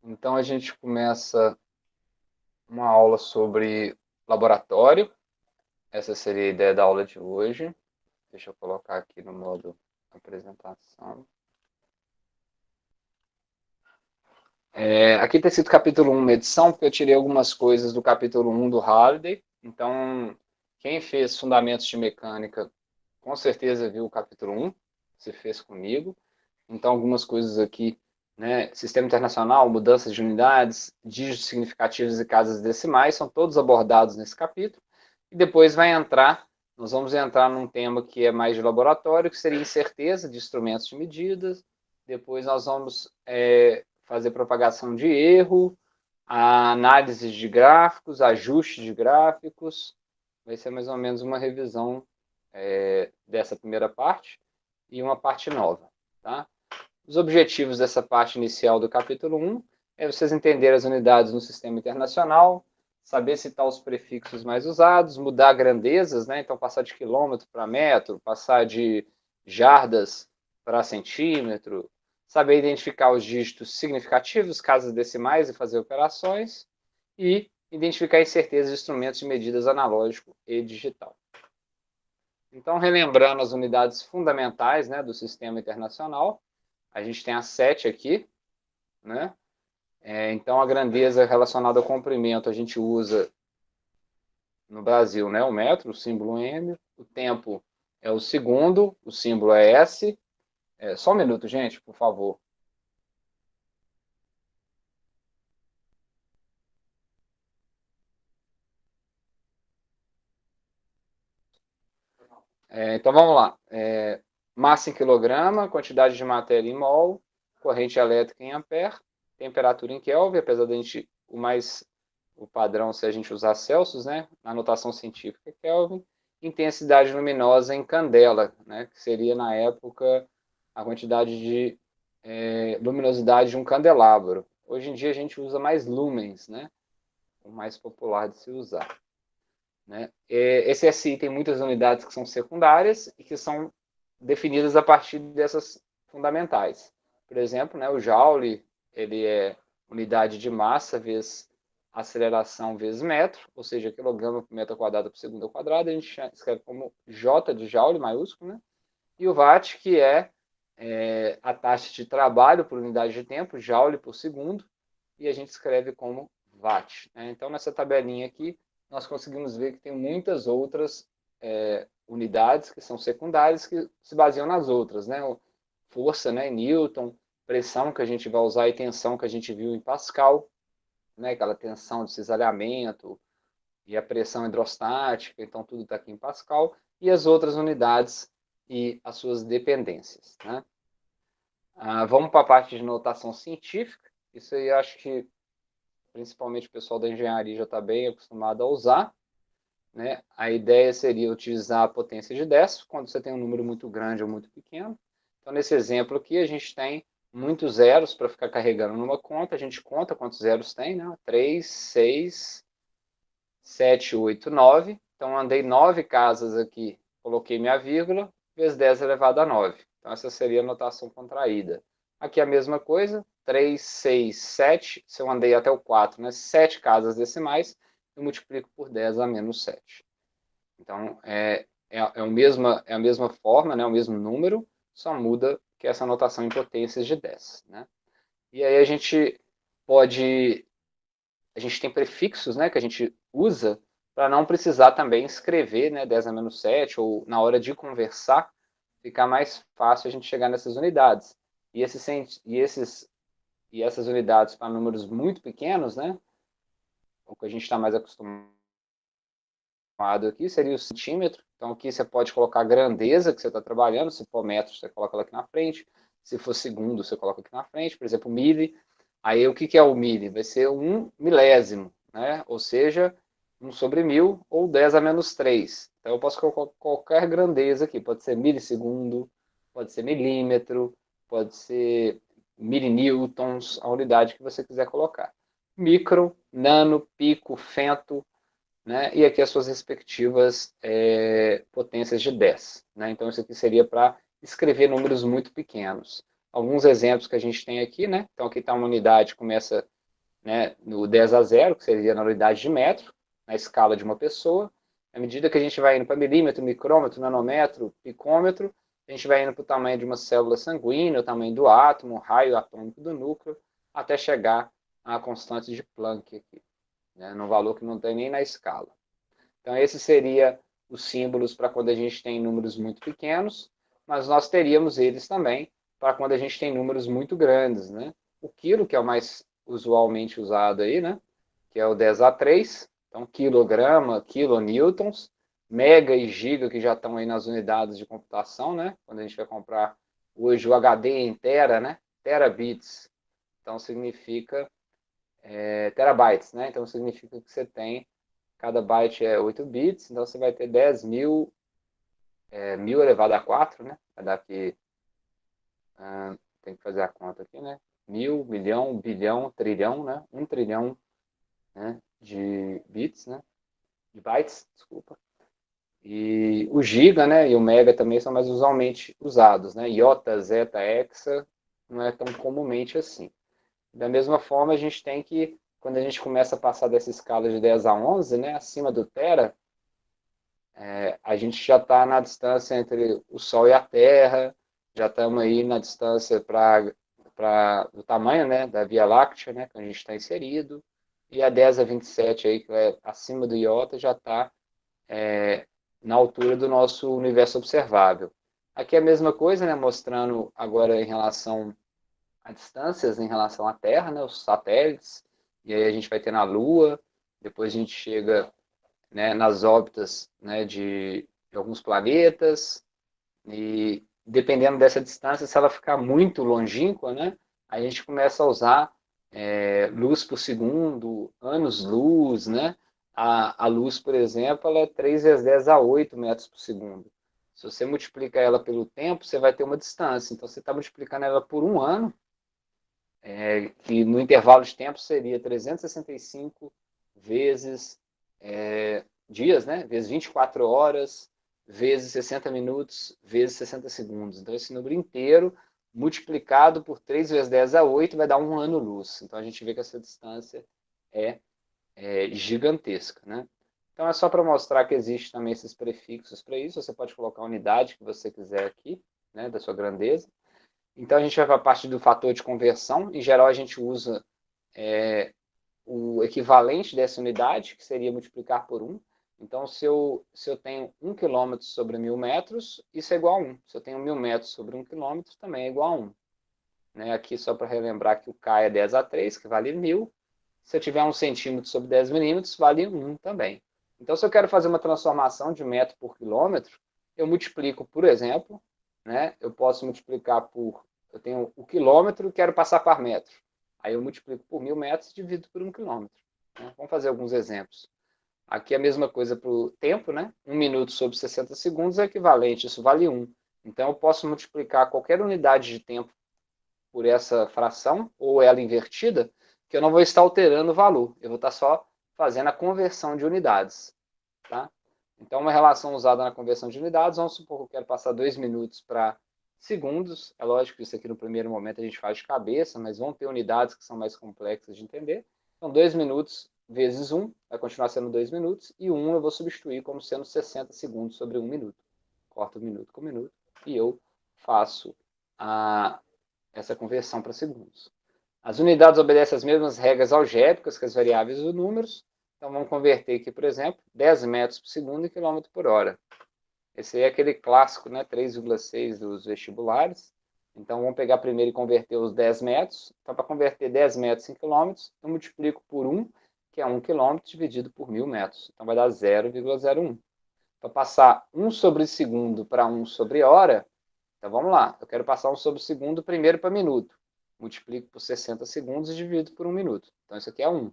Então a gente começa uma aula sobre laboratório. Essa seria a ideia da aula de hoje. Deixa eu colocar aqui no modo apresentação. Aqui tem sido capítulo 1, medição, porque eu tirei algumas coisas do capítulo 1 do Halliday. Então, quem fez Fundamentos de Mecânica, com certeza viu o capítulo 1, se fez comigo. Então, algumas coisas aqui, né? Sistema internacional, mudanças de unidades, dígitos significativos e casas decimais, são todos abordados nesse capítulo. E depois nós vamos entrar num tema que é mais de laboratório, que seria incerteza de instrumentos de medidas. Depois nós vamos fazer propagação de erro, a análise de gráficos, ajuste de gráficos. Vai ser mais ou menos uma revisão dessa primeira parte e uma parte nova, tá? Os objetivos dessa parte inicial do capítulo 1 é vocês entenderem as unidades no sistema internacional, saber citar os prefixos mais usados, mudar grandezas, né? Então passar de quilômetro para metro, passar de jardas para centímetro, saber identificar os dígitos significativos, casas decimais e fazer operações, e identificar incertezas de instrumentos de medidas analógico e digital. Então, relembrando as unidades fundamentais, né, do sistema internacional, a gente tem as 7 aqui, né? Então, a grandeza relacionada ao comprimento a gente usa no Brasil, né, o metro, o símbolo M. O tempo é o segundo, o símbolo é S. Só um minuto, gente, por favor. Então, vamos lá. Massa em quilograma, quantidade de matéria em mol, corrente elétrica em ampere, temperatura em Kelvin, apesar da gente, o padrão se a gente usar Celsius, né? Na notação científica é Kelvin, intensidade luminosa em candela, né? Que seria na época a quantidade de luminosidade de um candelabro. Hoje em dia a gente usa mais lumens, né? O mais popular de se usar. Né? Esse SI tem muitas unidades que são secundárias e que são definidas a partir dessas fundamentais. Por exemplo, né, o Joule ele é unidade de massa vezes aceleração vezes metro, ou seja, quilograma por metro quadrado por segundo ao quadrado, a gente escreve como J de Joule maiúsculo, né? E o Watt, que é a taxa de trabalho por unidade de tempo, Joule por segundo, e a gente escreve como Watt. Né? Então, nessa tabelinha aqui, nós conseguimos ver que tem muitas outras unidades que são secundárias que se baseiam nas outras. Né? Força, né, Newton, pressão que a gente vai usar e tensão que a gente viu em Pascal, né, aquela tensão de cisalhamento e a pressão hidrostática, então tudo está aqui em Pascal, e as outras unidades e as suas dependências. Né? Vamos para a parte de notação científica. Isso aí eu acho que principalmente o pessoal da engenharia já está bem acostumado a usar. Né? A ideia seria utilizar a potência de 10 quando você tem um número muito grande ou muito pequeno. Então, nesse exemplo aqui, a gente tem muitos zeros para ficar carregando numa conta. A gente conta quantos zeros tem, né? 3, 6, 7, 8, 9. Então, andei 9 casas aqui, coloquei minha vírgula, vezes 10 elevado a 9. Então, essa seria a notação contraída. Aqui a mesma coisa, 3, 6, 7, se eu andei até o 4, né? 7 casas decimais, eu multiplico por 10 a menos 7. Então, é a mesma forma, né? O mesmo número, só muda que essa notação em potências de 10. Né? E aí a gente tem prefixos, né, que a gente usa para não precisar também escrever, né, 10 a menos 7, ou na hora de conversar, ficar mais fácil a gente chegar nessas unidades. E, e essas unidades para números muito pequenos, né, o que a gente está mais acostumado aqui seria o centímetro. Então aqui você pode colocar a grandeza que você está trabalhando, se for metro, você coloca ela aqui na frente, se for segundo, você coloca aqui na frente, por exemplo, mili. Aí o que é o mili? Vai ser um milésimo, né? Ou seja, 1 sobre 1000 ou 10 a menos 3. Então eu posso colocar qualquer grandeza aqui, pode ser milissegundo, pode ser milímetro, pode ser milinewtons, a unidade que você quiser colocar. Micro, nano, pico, fento, né? E aqui as suas respectivas potências de 10. Né? Então, isso aqui seria para escrever números muito pequenos. alguns exemplos que a gente tem aqui, né? Então, aqui está uma unidade, começa, né, no 10 a 0, que seria na unidade de metro, na escala de uma pessoa. À medida que a gente vai indo para milímetro, micrômetro, nanômetro, picômetro, a gente vai indo para o tamanho de uma célula sanguínea, o tamanho do átomo, o raio atômico do núcleo, até chegar à constante de Planck aqui, né, num valor que não tem nem na escala. Então, esse seria os símbolos para quando a gente tem números muito pequenos, mas nós teríamos eles também para quando a gente tem números muito grandes, né? O quilo, que é o mais usualmente usado aí, né? Que é o 10 a 3, então quilograma, quilonewtons, mega e giga, que já estão aí nas unidades de computação, né? Quando a gente vai comprar hoje o HD em tera, né? Terabits, então significa terabytes, né? Então significa que você tem, cada byte é 8 bits, então você vai ter 10 mil, 1000 elevado a 4, né? Vai dar aqui, tem que fazer a conta aqui, né? Mil, milhão, bilhão, trilhão, né? 1 trilhão, né, de bits, né? De bytes, desculpa. E o giga, né, e o mega também são mais usualmente usados, né? Iota, zeta, hexa, não é tão comumente assim. Da mesma forma, a gente tem que, quando a gente começa a passar dessa escala de 10 a 11, né, acima do tera, a gente já está na distância entre o Sol e a Terra, já estamos aí na distância para o tamanho, né, da Via Láctea, né, que a gente está inserido, e a 10 a 27, aí, que é acima do iota, já está na altura do nosso universo observável. Aqui é a mesma coisa, né, mostrando agora em relação a distâncias, em relação à Terra, né, os satélites, e aí a gente vai ter na Lua, depois a gente chega, né, nas órbitas, né, de alguns planetas, e dependendo dessa distância, se ela ficar muito longínqua, né, a gente começa a usar luz por segundo, anos-luz, né? A luz, por exemplo, ela é 3 vezes 10 a 8 metros por segundo. Se você multiplica ela pelo tempo, você vai ter uma distância. Então, você está multiplicando ela por um ano, que no intervalo de tempo seria 365 vezes dias, né? Vezes 24 horas, vezes 60 minutos, vezes 60 segundos. Então, esse número inteiro multiplicado por 3 vezes 10 a 8 vai dar um ano-luz. Então, a gente vê que essa distância é, gigantesca, né? Então, é só para mostrar que existe também esses prefixos para isso. Você pode colocar a unidade que você quiser aqui, né, da sua grandeza. Então, a gente vai para a parte do fator de conversão. Em geral, a gente usa o equivalente dessa unidade, que seria multiplicar por 1. Então, se eu tenho 1 quilômetro sobre 1000 metros, isso é igual a 1. Se eu tenho 1000 metros sobre 1 quilômetro, também é igual a 1. Né? Aqui, só para relembrar que o K é 10 a 3, que vale 1000. Se eu tiver 1 centímetro sobre 10 milímetros, vale 1 também. Então, se eu quero fazer uma transformação de metro por quilômetro, eu multiplico, por exemplo, né? Eu posso multiplicar por... Eu tenho o quilômetro e quero passar para metro. Aí eu multiplico por 1000 metros e divido por 1 quilômetro. Né? Vamos fazer alguns exemplos. Aqui é a mesma coisa para o tempo, né? 1 minuto sobre 60 segundos é equivalente, isso vale 1. Então, eu posso multiplicar qualquer unidade de tempo por essa fração, ou ela invertida, que eu não vou estar alterando o valor. Eu vou estar só fazendo a conversão de unidades. Tá? Então, uma relação usada na conversão de unidades, vamos supor que eu quero passar 2 minutos para segundos. É lógico que isso aqui no primeiro momento a gente faz de cabeça, mas vão ter unidades que são mais complexas de entender. Então, 2 minutos vezes 1 vai continuar sendo 2 minutos, e 1 eu vou substituir como sendo 60 segundos sobre 1 minuto. Corto minuto com minuto, e eu faço essa conversão para segundos. As unidades obedecem às mesmas regras algébricas que as variáveis dos números. Então, vamos converter aqui, por exemplo, 10 metros por segundo em quilômetro por hora. Esse aí é aquele clássico, né, 3,6 dos vestibulares. Então, vamos pegar primeiro e converter os 10 metros. Então, para converter 10 metros em quilômetros, eu multiplico por 1, que é 1 quilômetro, dividido por 1000 metros. Então, vai dar 0,01. Para passar 1 sobre segundo para 1 sobre hora, então vamos lá. Eu quero passar 1 sobre segundo primeiro para minuto. Multiplico por 60 segundos e divido por 1 minuto. Então, isso aqui é 1.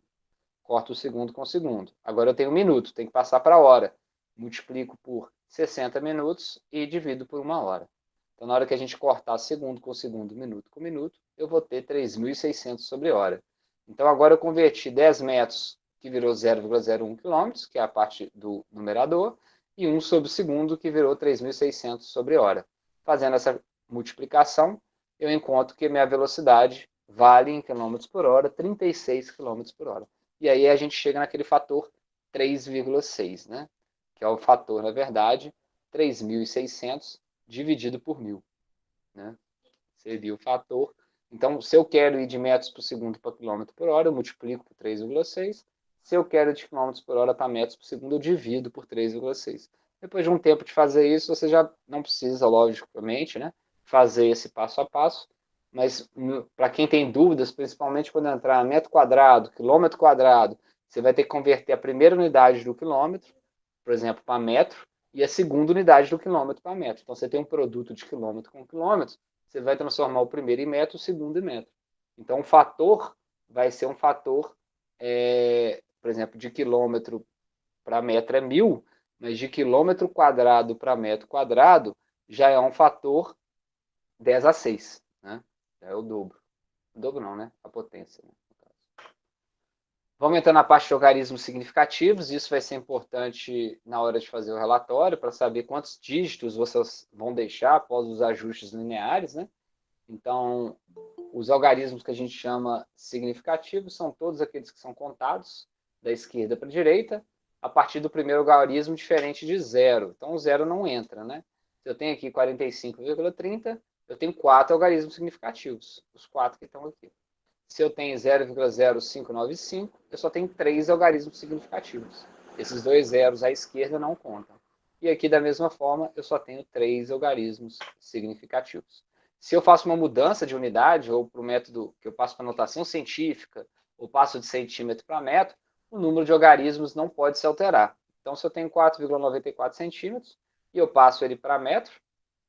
Corto o segundo com o segundo. Agora eu tenho 1 minuto, tem que passar para a hora. Multiplico por 60 minutos e divido por 1 hora. Então, na hora que a gente cortar segundo com segundo, minuto com minuto, eu vou ter 3.600 sobre hora. Então, agora eu converti 10 metros, que virou 0,01 km, que é a parte do numerador, e 1 sobre segundo, que virou 3.600 sobre hora. Fazendo essa multiplicação, eu encontro que minha velocidade vale em km por hora 36 km por hora. E aí a gente chega naquele fator 3,6, né? Que é o fator, na verdade, 3.600 dividido por 1.000. Né? Seria o fator. Então, se eu quero ir de metros por segundo para quilômetro por hora, eu multiplico por 3,6. Se eu quero de quilômetros por hora para metros por segundo, eu divido por 3,6. Depois de um tempo de fazer isso, você já não precisa, logicamente, né, fazer esse passo a passo. Mas para quem tem dúvidas, principalmente quando entrar metro quadrado, quilômetro quadrado, você vai ter que converter a primeira unidade do quilômetro, por exemplo, para metro, e a segunda unidade do quilômetro para metro. Então, você tem um produto de quilômetro com quilômetro, você vai transformar o primeiro em metro, o segundo em metro. Então, o fator vai ser um fator, por exemplo, de quilômetro para metro é 1.000, mas de quilômetro quadrado para metro quadrado já é um fator 10 a 6. Né? É o dobro. O dobro não, né? A potência. Né? Vamos entrar na parte de logaritmos significativos. Isso vai ser importante na hora de fazer o relatório, para saber quantos dígitos vocês vão deixar após os ajustes lineares. Né? Então, os algarismos que a gente chama significativos são todos aqueles que são contados da esquerda para a direita, a partir do primeiro algarismo diferente de zero. Então, o zero não entra. Né? Se eu tenho aqui 45,30, eu tenho 4 algarismos significativos, os 4 que estão aqui. Se eu tenho 0,0595, eu só tenho 3 algarismos significativos. Esses dois zeros à esquerda não contam. E aqui, da mesma forma, eu só tenho 3 algarismos significativos. Se eu faço uma mudança de unidade, ou para o método que eu passo para notação científica, ou passo de centímetro para metro, o número de algarismos não pode se alterar. Então, se eu tenho 4,94 centímetros, e eu passo ele para metro,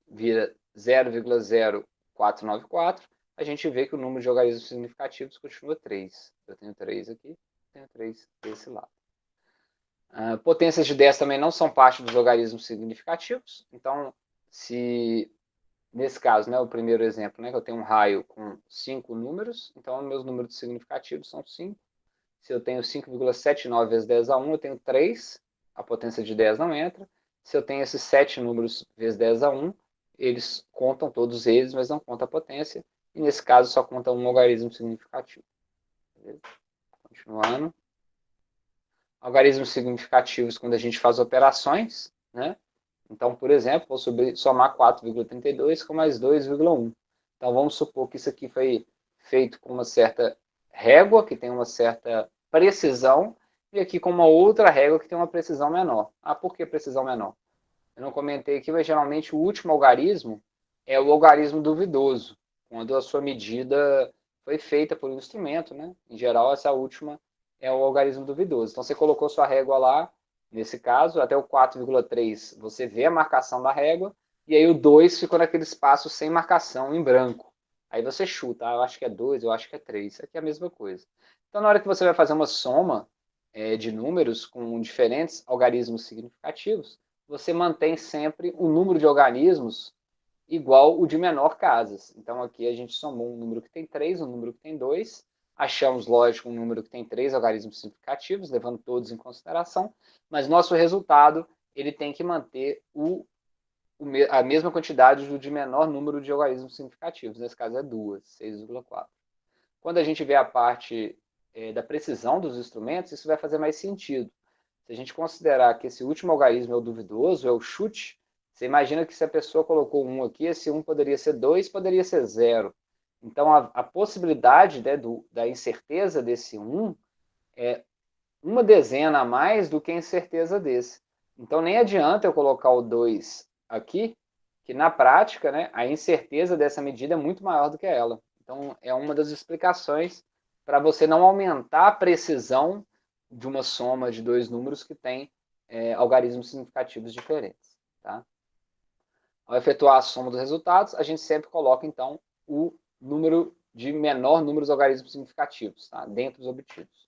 vira 0,0494, a gente vê que o número de algarismos significativos continua 3. Eu tenho 3 aqui, tenho 3 desse lado. Potências de 10 também não são parte dos algarismos significativos. Então, se nesse caso, né, o primeiro exemplo, né, que eu tenho um raio com 5 números, então meus números significativos são 5. Se eu tenho 5,79 vezes 10 a 1, eu tenho 3, a potência de 10 não entra. Se eu tenho esses 7 números vezes 10 a 1, eles contam todos eles, mas não conta a potência. E nesse caso só conta um algarismo significativo. Beleza? Continuando. Algarismos significativos quando a gente faz operações, né? Então, por exemplo, vou somar 4,32 com mais 2,1. Então, vamos supor que isso aqui foi feito com uma certa régua, que tem uma certa precisão, e aqui com uma outra régua que tem uma precisão menor. Por que precisão menor? Eu não comentei aqui, mas geralmente o último algarismo é o algarismo duvidoso, quando a sua medida foi feita por um instrumento, né? Em geral, essa última é o algarismo duvidoso. Então, você colocou sua régua lá, nesse caso, até o 4,3, você vê a marcação da régua, e aí o 2 ficou naquele espaço sem marcação, em branco. Aí você chuta, eu acho que é 2, eu acho que é 3. Isso aqui é a mesma coisa. Então, na hora que você vai fazer uma soma de números com diferentes algarismos significativos, você mantém sempre o número de algarismos igual o de menor casas. Então, aqui a gente somou um número que tem 3, um número que tem 2, achamos, lógico, um número que tem 3 algarismos significativos, levando todos em consideração, mas nosso resultado ele tem que manter a mesma quantidade do de menor número de algarismos significativos. Nesse caso é 2, 6,4. Quando a gente vê a parte da precisão dos instrumentos, isso vai fazer mais sentido. Se a gente considerar que esse último algarismo é o duvidoso, é o chute, você imagina que se a pessoa colocou 1 aqui, esse 1 poderia ser 2, poderia ser 0. Então, a possibilidade, né, da incerteza desse 1 é uma dezena a mais do que a incerteza desse. Então, nem adianta eu colocar o 2 aqui, que na prática, né, a incerteza dessa medida é muito maior do que ela. Então, é uma das explicações para você não aumentar a precisão de uma soma de dois números que tem algarismos significativos diferentes. Tá? Ao efetuar a soma dos resultados, a gente sempre coloca, então, o número de menor número de algarismos significativos, tá? Dentro dos obtidos.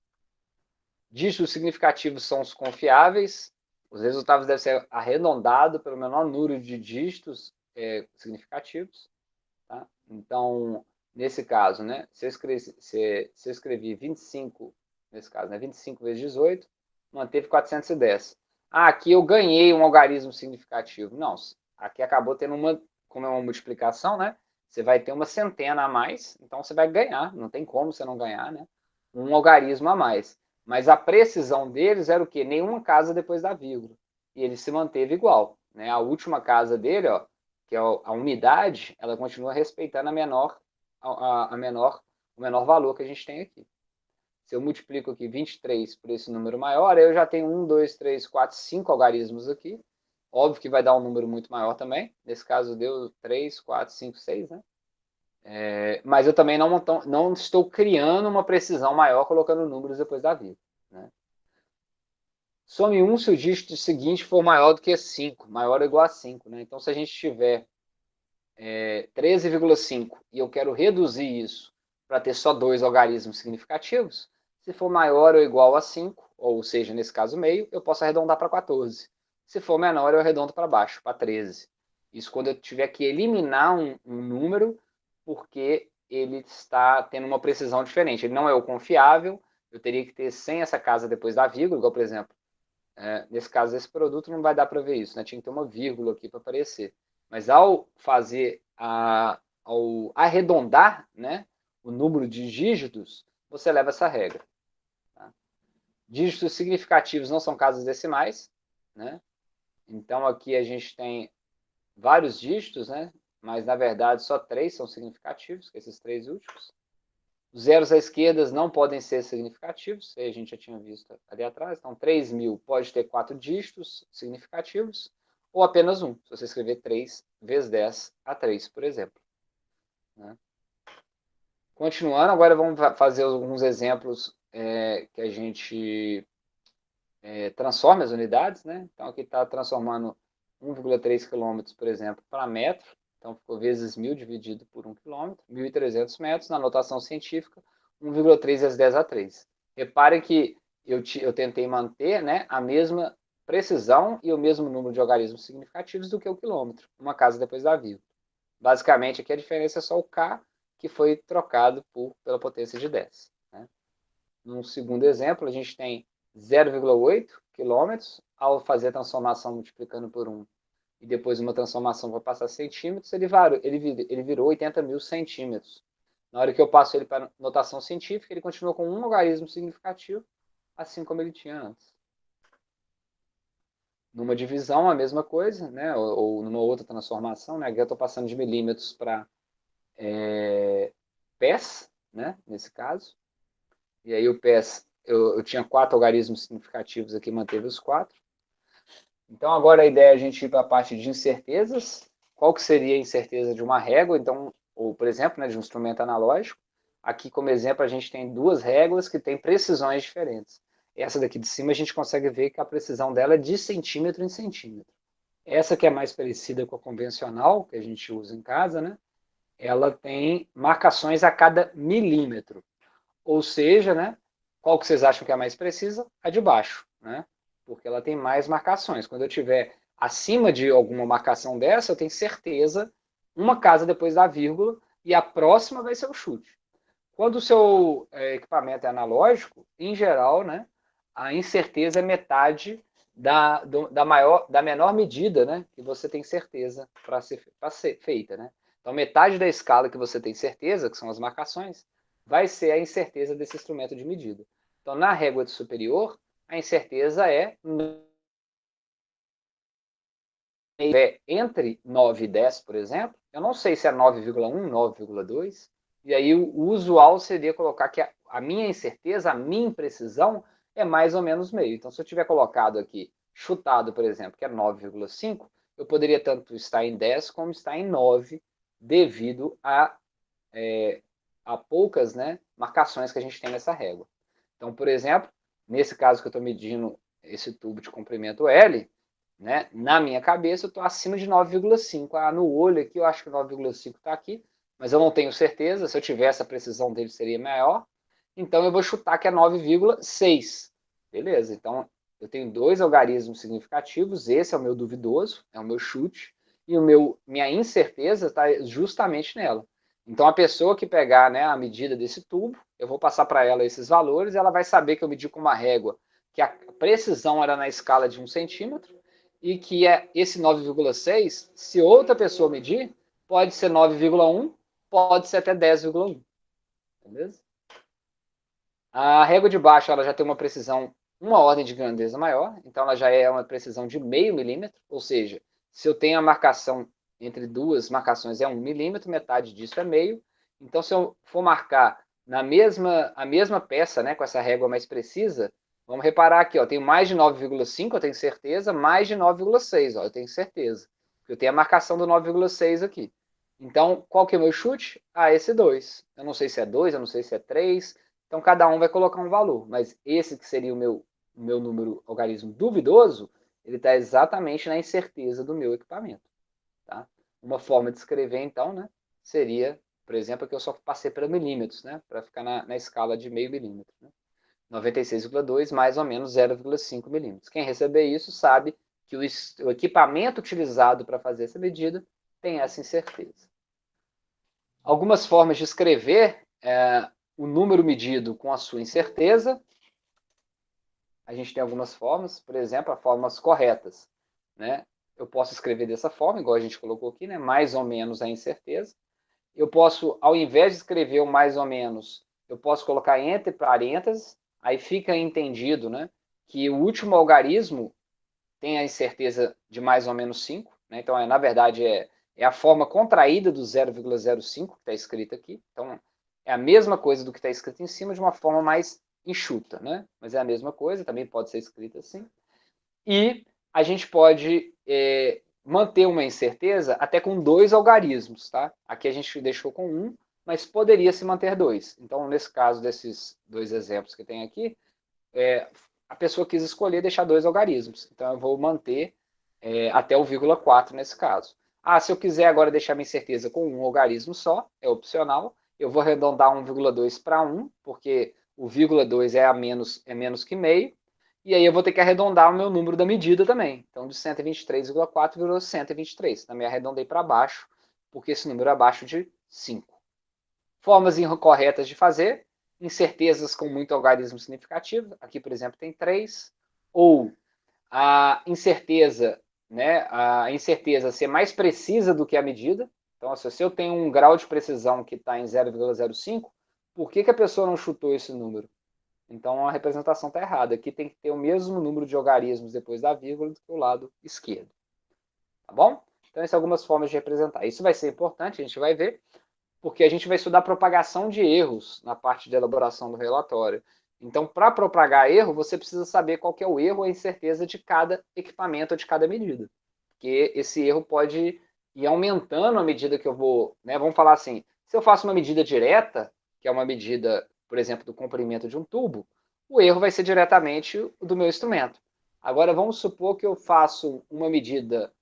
Dígitos significativos são os confiáveis. Os resultados devem ser arredondados pelo menor número de dígitos significativos. Tá? Então, nesse caso, né, se eu escrevi 25, nesse caso, né, 25 vezes 18, manteve 410. Aqui eu ganhei um algarismo significativo. Não, aqui acabou tendo como é uma multiplicação, né? você vai ter uma centena a mais, então você vai ganhar, não tem como você não ganhar, né? Um algarismo a mais. Mas a precisão deles era o quê? Nenhuma casa depois da vírgula. E ele se manteve igual, né? A última casa dele, ó, que é a umidade, ela continua respeitando o menor valor que a gente tem aqui. Se eu multiplico aqui 23 por esse número maior, eu já tenho 1, 2, 3, 4, 5 algarismos aqui. Óbvio que vai dar um número muito maior também. Nesse caso deu 3, 4, 5, 6, né? Mas eu também não estou criando uma precisão maior colocando números depois da vírgula, né? Some 1 se o dígito seguinte for maior do que 5, maior ou igual a 5, né? Então, se a gente tiver 13,5 e eu quero reduzir isso para ter só 2 algarismos significativos, se for maior ou igual a 5, ou seja, nesse caso meio, eu posso arredondar para 14. Se for menor, eu arredondo para baixo, para 13. Isso quando eu tiver que eliminar um número, porque ele está tendo uma precisão diferente. Ele não é o confiável, eu teria que ter sem essa casa depois da vírgula, igual, por exemplo, nesse caso, esse produto não vai dar para ver isso, né? Tinha que ter uma vírgula aqui para aparecer. Mas ao fazer, ao arredondar, né, o número de dígitos, você leva essa regra. Tá? Dígitos significativos não são casas decimais, né? Então aqui a gente tem vários dígitos, né? Mas na verdade só 3 são significativos, esses 3 últimos. Os zeros à esquerda não podem ser significativos, a gente já tinha visto ali atrás. Então, 3.000 pode ter 4 dígitos significativos, ou apenas um, se você escrever 3 vezes 10 a 3, por exemplo. Né? Continuando, agora vamos fazer alguns exemplos que a gente transforma as unidades. Né? Então, aqui está transformando 1,3 km, por exemplo, para metro. Então, ficou vezes 1.000 dividido por 1 km, 1.300 metros. Na notação científica, 1,3 vezes 10 a 3. Reparem que eu tentei manter, né, a mesma precisão e o mesmo número de algarismos significativos do que o quilômetro, uma casa depois da vírgula. Basicamente, aqui a diferença é só o K, que foi trocado pela potência de 10. Né? Num segundo exemplo, a gente tem 0,8 km. Ao fazer a transformação multiplicando por 1 e depois uma transformação para passar centímetros, ele virou 80.000 centímetros. Na hora que eu passo ele para notação científica, ele continua com um algarismo significativo, assim como ele tinha antes. Numa divisão, a mesma coisa, né? ou numa outra transformação, né? Aqui eu estou passando de milímetros para pés, né? Nesse caso. E aí o pés, eu tinha 4 algarismos significativos aqui, manteve os 4. Então, agora a ideia é a gente ir para a parte de incertezas. Qual que seria a incerteza de uma régua, então, ou, por exemplo, né, de um instrumento analógico? Aqui, como exemplo, a gente tem 2 réguas que têm precisões diferentes. Essa daqui de cima a gente consegue ver que a precisão dela é de centímetro em centímetro. Essa que é mais parecida com a convencional, que a gente usa em casa, né? Ela tem marcações a cada milímetro. Ou seja, né, qual que vocês acham que é a mais precisa? A de baixo, né? Porque ela tem mais marcações. Quando eu tiver acima de alguma marcação dessa, eu tenho certeza, uma casa depois da vírgula, e a próxima vai ser o chute. Quando o seu equipamento é analógico, em geral, né, a incerteza é metade da menor medida, né, que você tem certeza para ser feita. Né? Então, metade da escala que você tem certeza, que são as marcações, vai ser a incerteza desse instrumento de medida. Então, na régua de superior, a incerteza é entre 9 e 10, por exemplo. Eu não sei se é 9,1, 9,2. E aí o usual seria colocar que a minha incerteza, a minha imprecisão é mais ou menos meio. Então, se eu tiver colocado aqui, chutado, por exemplo, que é 9,5, eu poderia tanto estar em 10 como estar em 9, devido a poucas, né, marcações que a gente tem nessa régua. Então, por exemplo, nesse caso que eu estou medindo esse tubo de comprimento L, né, na minha cabeça eu estou acima de 9,5. No olho aqui eu acho que 9,5 está aqui, mas eu não tenho certeza. Se eu tivesse a precisão dele seria maior. Então eu vou chutar que é 9,6. Beleza, então eu tenho 2 algarismos significativos. Esse é o meu duvidoso, é o meu chute. E minha incerteza está justamente nela. Então, a pessoa que pegar, né, a medida desse tubo, eu vou passar para ela esses valores, ela vai saber que eu medi com uma régua, que a precisão era na escala de 1 centímetro, e que esse 9,6, se outra pessoa medir, pode ser 9,1, pode ser até 10,1. Beleza? A régua de baixo ela já tem uma precisão, uma ordem de grandeza maior, então ela já é uma precisão de meio milímetro, ou seja, se eu tenho a marcação entre duas marcações é 1 milímetro, metade disso é meio. Então, se eu for marcar a mesma peça, né, com essa régua mais precisa, vamos reparar aqui, ó, tenho mais de 9,5, eu tenho certeza, mais de 9,6, ó, eu tenho certeza. Eu tenho a marcação do 9,6 aqui. Então, qual que é o meu chute? Ah, esse 2. Eu não sei se é 2, eu não sei se é 3. Então, cada um vai colocar um valor. Mas esse que seria o meu número algarismo duvidoso, ele está exatamente na incerteza do meu equipamento. Tá? Uma forma de escrever, então, né, seria, por exemplo, que eu só passei para milímetros, né, para ficar na escala de meio milímetro. Né? 96,2 mais ou menos 0,5 milímetros. Quem receber isso sabe que o equipamento utilizado para fazer essa medida tem essa incerteza. Algumas formas de escrever o número medido com a sua incerteza. A gente tem algumas formas, por exemplo, as formas corretas. Né? Eu posso escrever dessa forma, igual a gente colocou aqui, né? Mais ou menos a incerteza. Eu posso, ao invés de escrever o mais ou menos, eu posso colocar entre parênteses, aí fica entendido, né, que o último algarismo tem a incerteza de mais ou menos 5, né? Então, na verdade, é a forma contraída do 0,05 que está escrito aqui. Então, é a mesma coisa do que está escrito em cima, de uma forma mais enxuta, né? Mas é a mesma coisa, também pode ser escrita assim. E a gente pode manter uma incerteza até com 2 algarismos, tá? Aqui a gente deixou com 1, mas poderia se manter 2. Então, nesse caso desses 2 exemplos que tem aqui, a pessoa quis escolher deixar 2 algarismos. Então, eu vou manter até o 0,4 nesse caso. Ah, se eu quiser agora deixar minha incerteza com um algarismo só, é opcional. Eu vou arredondar 1,2 para 1, porque o 0,2 é menos que meio. E aí eu vou ter que arredondar o meu número da medida também. Então, de 123,4 virou 123. Também arredondei para baixo, porque esse número é abaixo de 5. Formas incorretas de fazer. Incertezas com muito algarismo significativo. Aqui, por exemplo, tem 3. Ou a incerteza, né, a incerteza ser mais precisa do que a medida. Então, se eu tenho um grau de precisão que está em 0,05, por que a pessoa não chutou esse número? Então, a representação está errada. Aqui tem que ter o mesmo número de algarismos depois da vírgula do que o lado esquerdo. Tá bom? Então, essas são algumas formas de representar. Isso vai ser importante, a gente vai ver, porque a gente vai estudar propagação de erros na parte de elaboração do relatório. Então, para propagar erro, você precisa saber qual que é o erro ou a incerteza de cada equipamento ou de cada medida. Porque esse erro pode ir aumentando à medida que eu vou... Né? Vamos falar assim, se eu faço uma medida direta, que é uma medida, por exemplo, do comprimento de um tubo, o erro vai ser diretamente o do meu instrumento. Agora, vamos supor que eu faço uma medida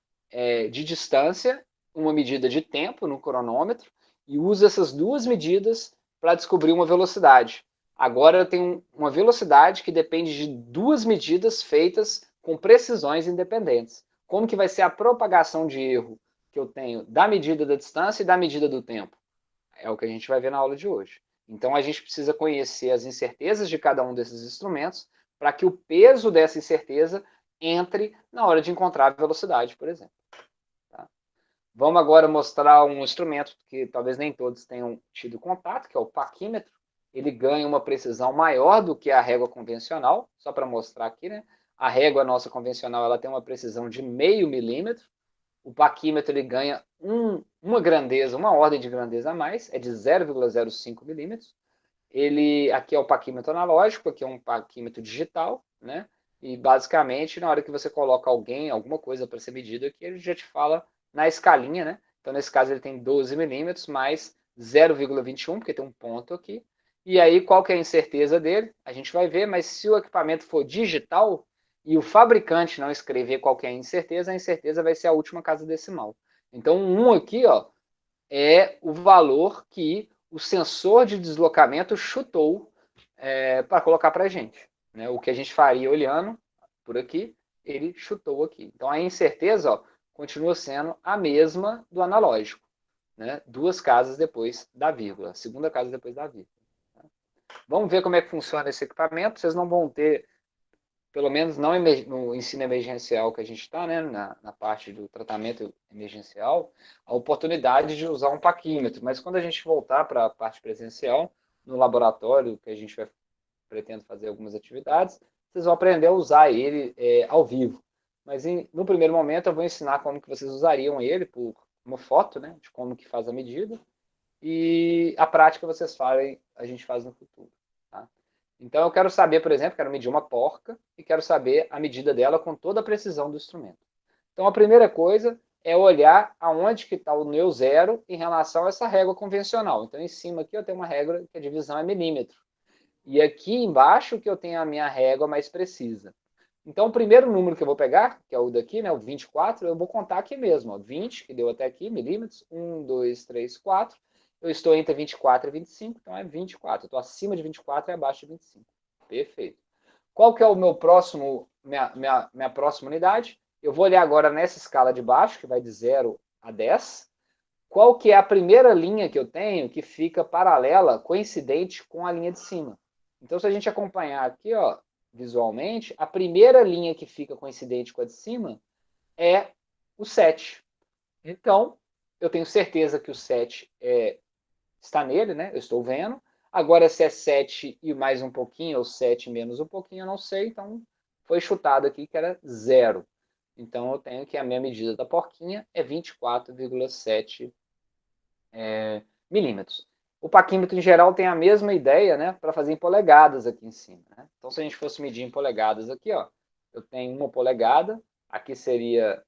de distância, uma medida de tempo no cronômetro, e uso essas duas medidas para descobrir uma velocidade. Agora eu tenho uma velocidade que depende de duas medidas feitas com precisões independentes. Como que vai ser a propagação de erro que eu tenho da medida da distância e da medida do tempo? É o que a gente vai ver na aula de hoje. Então a gente precisa conhecer as incertezas de cada um desses instrumentos para que o peso dessa incerteza entre na hora de encontrar a velocidade, por exemplo. Vamos agora mostrar um instrumento que talvez nem todos tenham tido contato, que é o paquímetro. Ele ganha uma precisão maior do que a régua convencional, só para mostrar aqui, né? A régua nossa convencional ela tem uma precisão de meio milímetro. O paquímetro ele ganha uma grandeza, uma ordem de grandeza a mais, é de 0,05 milímetros. Ele aqui é o paquímetro analógico, aqui é um paquímetro digital, né? E basicamente na hora que você coloca alguma coisa para ser medida aqui, ele já te fala na escalinha, né? Então nesse caso ele tem 12 milímetros mais 0,21, porque tem um ponto aqui. E aí qual que é a incerteza dele? A gente vai ver, mas se o equipamento for digital e o fabricante não escrever qual que é a incerteza vai ser a última casa decimal. Então um aqui, ó, é o valor que o sensor de deslocamento chutou para colocar para a gente. Né? O que a gente faria olhando por aqui, ele chutou aqui. Então a incerteza ó, continua sendo a mesma do analógico. Né? 2 casas depois da vírgula. Segunda casa depois da vírgula. Vamos ver como é que funciona esse equipamento. Vocês não vão ter pelo menos não no ensino emergencial que a gente está, né, na parte do tratamento emergencial, a oportunidade de usar um paquímetro. Mas quando a gente voltar para a parte presencial, no laboratório, que a gente vai pretendo fazer algumas atividades, vocês vão aprender a usar ele ao vivo. Mas no primeiro momento eu vou ensinar como que vocês usariam ele por uma foto, né, de como que faz a medida, e a prática vocês fazem, a gente faz no futuro. Tá? Então eu quero saber, por exemplo, quero medir uma porca e quero saber a medida dela com toda a precisão do instrumento. Então a primeira coisa é olhar aonde que está o meu zero em relação a essa régua convencional. Então em cima aqui eu tenho uma régua que a divisão é milímetro. E aqui embaixo que eu tenho a minha régua mais precisa. Então, o primeiro número que eu vou pegar, que é o daqui, né, o 24, eu vou contar aqui mesmo. Ó, 20, que deu até aqui, milímetros. 1, 2, 3, 4. Eu estou entre 24 e 25, então é 24. Eu estou acima de 24 e abaixo de 25. Perfeito. Qual que é o meu próximo, minha próxima unidade? Eu vou olhar agora nessa escala de baixo, que vai de 0 a 10. Qual que é a primeira linha que eu tenho que fica paralela, coincidente com a linha de cima? Então, se a gente acompanhar aqui, ó, visualmente, a primeira linha que fica coincidente com a de cima é o 7. Então, eu tenho certeza que o 7 está nele, né? Eu estou vendo. Agora, se é 7 e mais um pouquinho, ou 7 menos um pouquinho, eu não sei. Então, foi chutado aqui que era 0. Então, eu tenho que a minha medida da porquinha é 24,7 milímetros. O paquímetro, em geral, tem a mesma ideia, né, para fazer em polegadas aqui em cima. Né? Então, se a gente fosse medir em polegadas aqui, ó, eu tenho 1 polegada, aqui seria,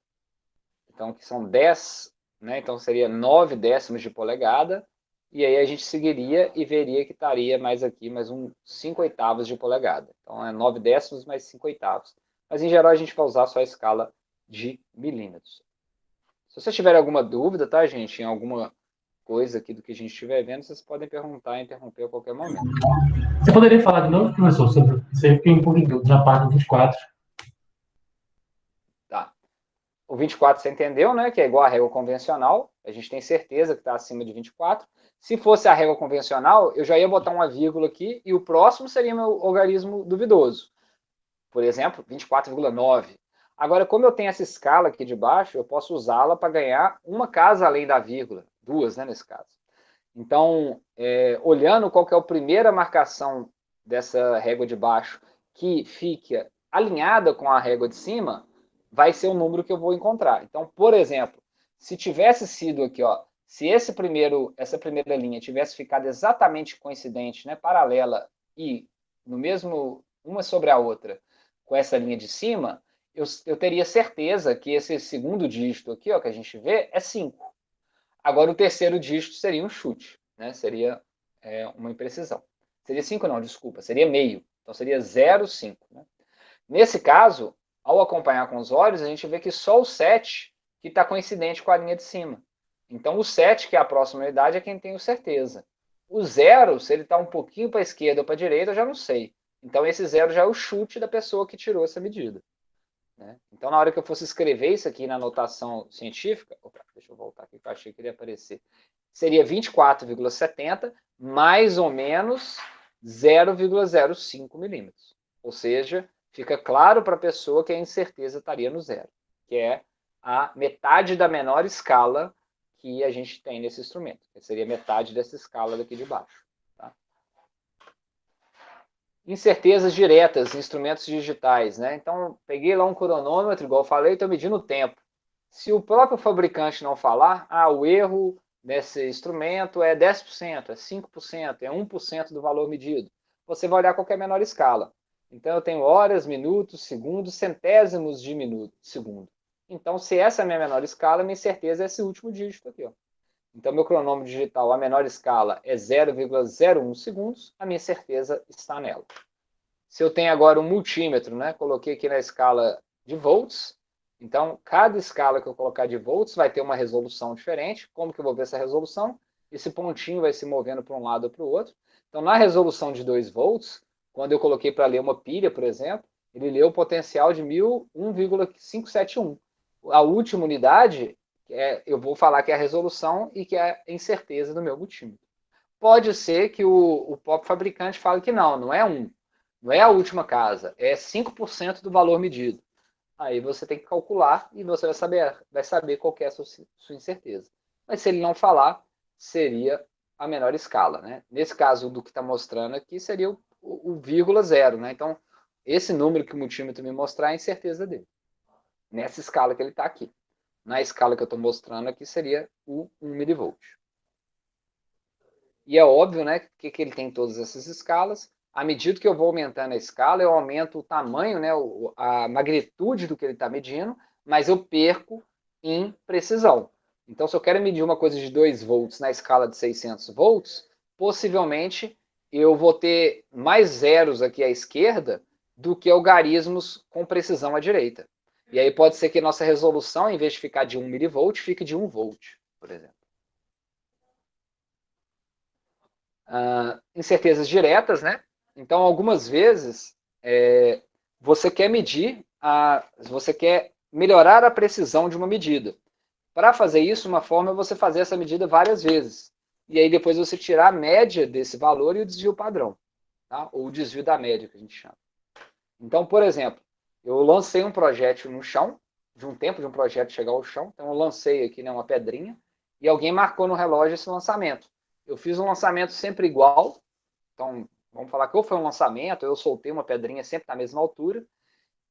então, que são 10, né, então seria 9 décimos de polegada, e aí a gente seguiria e veria que estaria mais aqui, mais 5 oitavos de polegada. Então, é 9 décimos mais 5 oitavos. Mas, em geral, a gente vai usar só a escala de milímetros. Se vocês tiverem alguma dúvida, tá, gente, em alguma coisa aqui do que a gente estiver vendo, vocês podem perguntar e interromper a qualquer momento. Você poderia falar de novo, professor, sobre você fiquei um pouco em dúvida na parte do 24. Tá. O 24 você entendeu, né? Que é igual à régua convencional. A gente tem certeza que está acima de 24. Se fosse a régua convencional, eu já ia botar uma vírgula aqui e o próximo seria meu logaritmo duvidoso. Por exemplo, 24,9. Agora, como eu tenho essa escala aqui de baixo, eu posso usá-la para ganhar uma casa além da vírgula. Duas, né, nesse caso. Então, olhando qual que é a primeira marcação dessa régua de baixo que fica alinhada com a régua de cima, vai ser o número que eu vou encontrar. Então, por exemplo, se tivesse sido aqui, ó, se essa primeira linha tivesse ficado exatamente coincidente, né, paralela e no mesmo, uma sobre a outra, com essa linha de cima, eu teria certeza que esse segundo dígito aqui, ó, que a gente vê, é 5. Agora, o terceiro dígito seria um chute, né? Seria uma imprecisão. Seria 5 não, desculpa, seria meio. Então, seria 0,5. Né? Nesse caso, ao acompanhar com os olhos, a gente vê que só o 7 que está coincidente com a linha de cima. Então, o 7, que é a próxima unidade, é quem tenho certeza. O 0, se ele está um pouquinho para a esquerda ou para a direita, eu já não sei. Então, esse 0 já é o chute da pessoa que tirou essa medida. Né? Então, na hora que eu fosse escrever isso aqui na notação científica, opa, deixa eu voltar aqui que eu achei que ele ia aparecer, seria 24,70 mais ou menos 0,05 milímetros. Ou seja, fica claro para a pessoa que a incerteza estaria no zero, que é a metade da menor escala que a gente tem nesse instrumento, que seria metade dessa escala daqui de baixo. Tá? Incertezas diretas, instrumentos digitais, né? Então, peguei lá um cronômetro, igual eu falei, estou medindo o tempo. Se o próprio fabricante não falar, o erro nesse instrumento é 10%, é 5%, é 1% do valor medido. Você vai olhar qualquer menor escala. Então, eu tenho horas, minutos, segundos, centésimos de minuto, segundo. Então, se essa é a minha menor escala, minha certeza é esse último dígito aqui, ó. Então, meu cronômetro digital, a menor escala é 0,01 segundos, a minha certeza está nela. Se eu tenho agora um multímetro, né, coloquei aqui na escala de volts, então cada escala que eu colocar de volts vai ter uma resolução diferente. Como que eu vou ver essa resolução? Esse pontinho vai se movendo para um lado ou para o outro. Então, na resolução de 2 volts, quando eu coloquei para ler uma pilha, por exemplo, ele leu o potencial de 1,571. A última unidade eu vou falar que é a resolução e que é a incerteza do meu multímetro. Pode ser que o próprio fabricante fale que não é 1. Não é a última casa, é 5% do valor medido. Aí você tem que calcular e você vai saber qual que é a sua incerteza. Mas se ele não falar, seria a menor escala, né? Nesse caso do que está mostrando aqui, seria o vírgula zero, né? Então, esse número que o multímetro me mostrar é a incerteza dele. Nessa escala que ele está aqui. Na escala que eu estou mostrando aqui, seria o 1 milivolt. E é óbvio, né, que ele tem todas essas escalas. À medida que eu vou aumentando a escala, eu aumento o tamanho, né, a magnitude do que ele está medindo, mas eu perco em precisão. Então, se eu quero medir uma coisa de 2 volts na escala de 600 volts, possivelmente eu vou ter mais zeros aqui à esquerda do que algarismos com precisão à direita. E aí pode ser que nossa resolução, em vez de ficar de 1 milivolt, fique de 1 volt, por exemplo. Incertezas diretas, né? Então, algumas vezes, você quer medir, você quer melhorar a precisão de uma medida. Para fazer isso, uma forma é você fazer essa medida várias vezes. E aí depois você tirar a média desse valor e o desvio padrão. Tá? Ou o desvio da média, que a gente chama. Então, por exemplo, eu lancei um projétil no chão, de um tempo de um projeto chegar ao chão. Então, eu lancei aqui, né, uma pedrinha, e alguém marcou no relógio esse lançamento. Eu fiz um lançamento sempre igual. Então, vamos falar que ou foi um lançamento, eu soltei uma pedrinha sempre na mesma altura.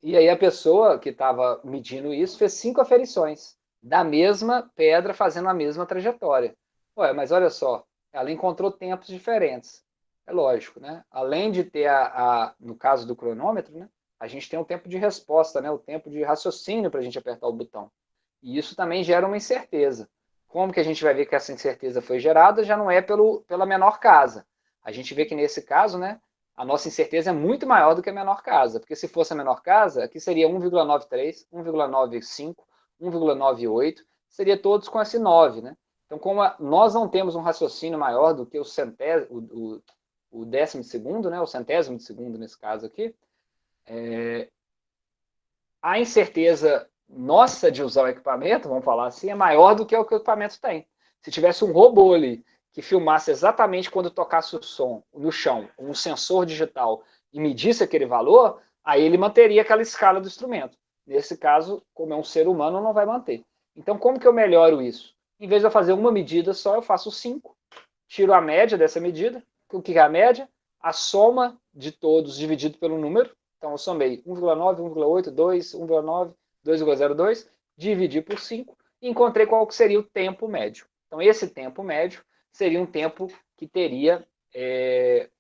E aí a pessoa que estava medindo isso fez 5 aferições da mesma pedra fazendo a mesma trajetória. Ué, mas olha só, ela encontrou tempos diferentes. É lógico, né? Além de ter, no caso do cronômetro, né, a gente tem o tempo de resposta, né, o tempo de raciocínio para a gente apertar o botão. E isso também gera uma incerteza. Como que a gente vai ver que essa incerteza foi gerada? Já não é pela menor casa. A gente vê que nesse caso, né, a nossa incerteza é muito maior do que a menor casa, porque se fosse a menor casa, aqui seria 1,93, 1,95, 1,98, seria todos com esse 9, né? Então, como nós não temos um raciocínio maior do que o décimo de segundo, né, o centésimo de segundo nesse caso aqui, a incerteza nossa de usar o equipamento, vamos falar assim, é maior do que o equipamento tem. Se tivesse um robô ali que filmasse exatamente quando tocasse o som no chão, um sensor digital, e medisse aquele valor, aí ele manteria aquela escala do instrumento. Nesse caso, como é um ser humano, não vai manter. Então, como que eu melhoro isso? Em vez de eu fazer uma medida só, eu faço 5, tiro a média dessa medida. O que é a média? A soma de todos dividido pelo número. Então, eu somei 1,9, 1,8, 2, 1,9, 2,02, dividi por 5 e encontrei qual que seria o tempo médio. Então, esse tempo médio seria um tempo que teria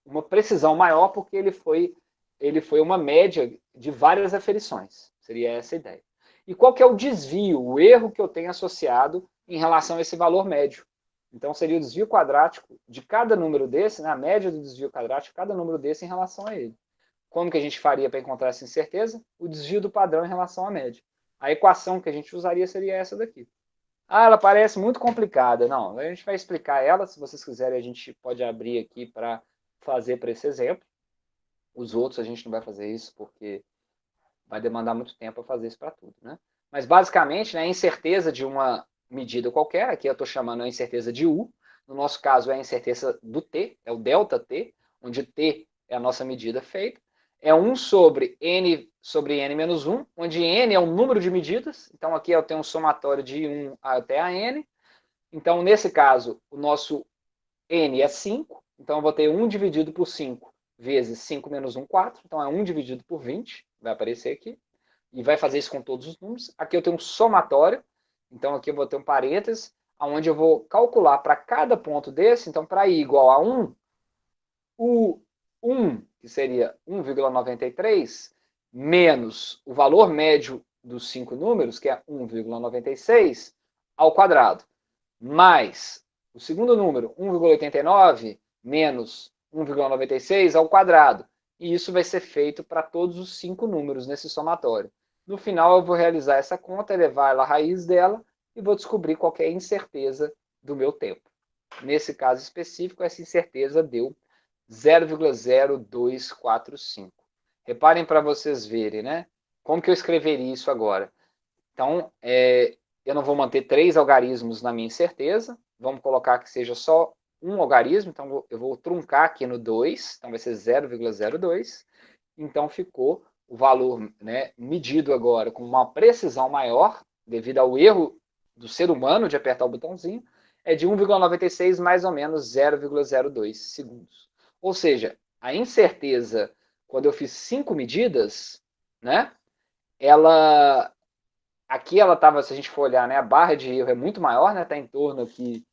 uma precisão maior, porque ele foi uma média de várias aferições. Seria essa a ideia. E qual que é o desvio, o erro que eu tenho associado em relação a esse valor médio? Então, seria o desvio quadrático de cada número desse, né, a média do desvio quadrático de cada número desse em relação a ele. Como que a gente faria para encontrar essa incerteza? O desvio do padrão em relação à média. A equação que a gente usaria seria essa daqui. Ah, ela parece muito complicada. Não, a gente vai explicar ela. Se vocês quiserem, a gente pode abrir aqui para fazer para esse exemplo. Os outros a gente não vai fazer isso porque vai demandar muito tempo para fazer isso para tudo, né? Mas basicamente, né, a incerteza de uma medida qualquer, aqui eu estou chamando a incerteza de U, no nosso caso é a incerteza do T, é o delta T, onde T é a nossa medida feita, é 1 sobre N menos 1, onde N é o número de medidas, então aqui eu tenho um somatório de 1 até a N, então nesse caso o nosso N é 5, então eu vou ter 1 dividido por 5 vezes 5 menos 1, 4, então é 1 dividido por 20, vai aparecer aqui, e vai fazer isso com todos os números. Aqui eu tenho um somatório, então aqui eu vou ter um parênteses, onde eu vou calcular para cada ponto desse, então para i igual a 1, o 1, que seria 1,93, menos o valor médio dos 5 números, que é 1,96, ao quadrado, mais o segundo número, 1,89, menos 1,96 ao quadrado. E isso vai ser feito para todos os 5 números nesse somatório. No final, eu vou realizar essa conta, elevar ela à raiz dela e vou descobrir qual é a incerteza do meu tempo. Nesse caso específico, essa incerteza deu 0,0245. Reparem para vocês verem, né? Como que eu escreveria isso agora? Então, eu não vou manter 3 algarismos na minha incerteza. Vamos colocar que seja só um algarismo. Então, eu vou truncar aqui no 2. Então, vai ser 0,02. então ficou o valor, né, medido agora com uma precisão maior, devido ao erro do ser humano de apertar o botãozinho, é de 1,96 mais ou menos 0,02 segundos. Ou seja, a incerteza, quando eu fiz 5 medidas, né, aqui ela estava, se a gente for olhar, né, a barra de erro é muito maior, né, está em torno aqui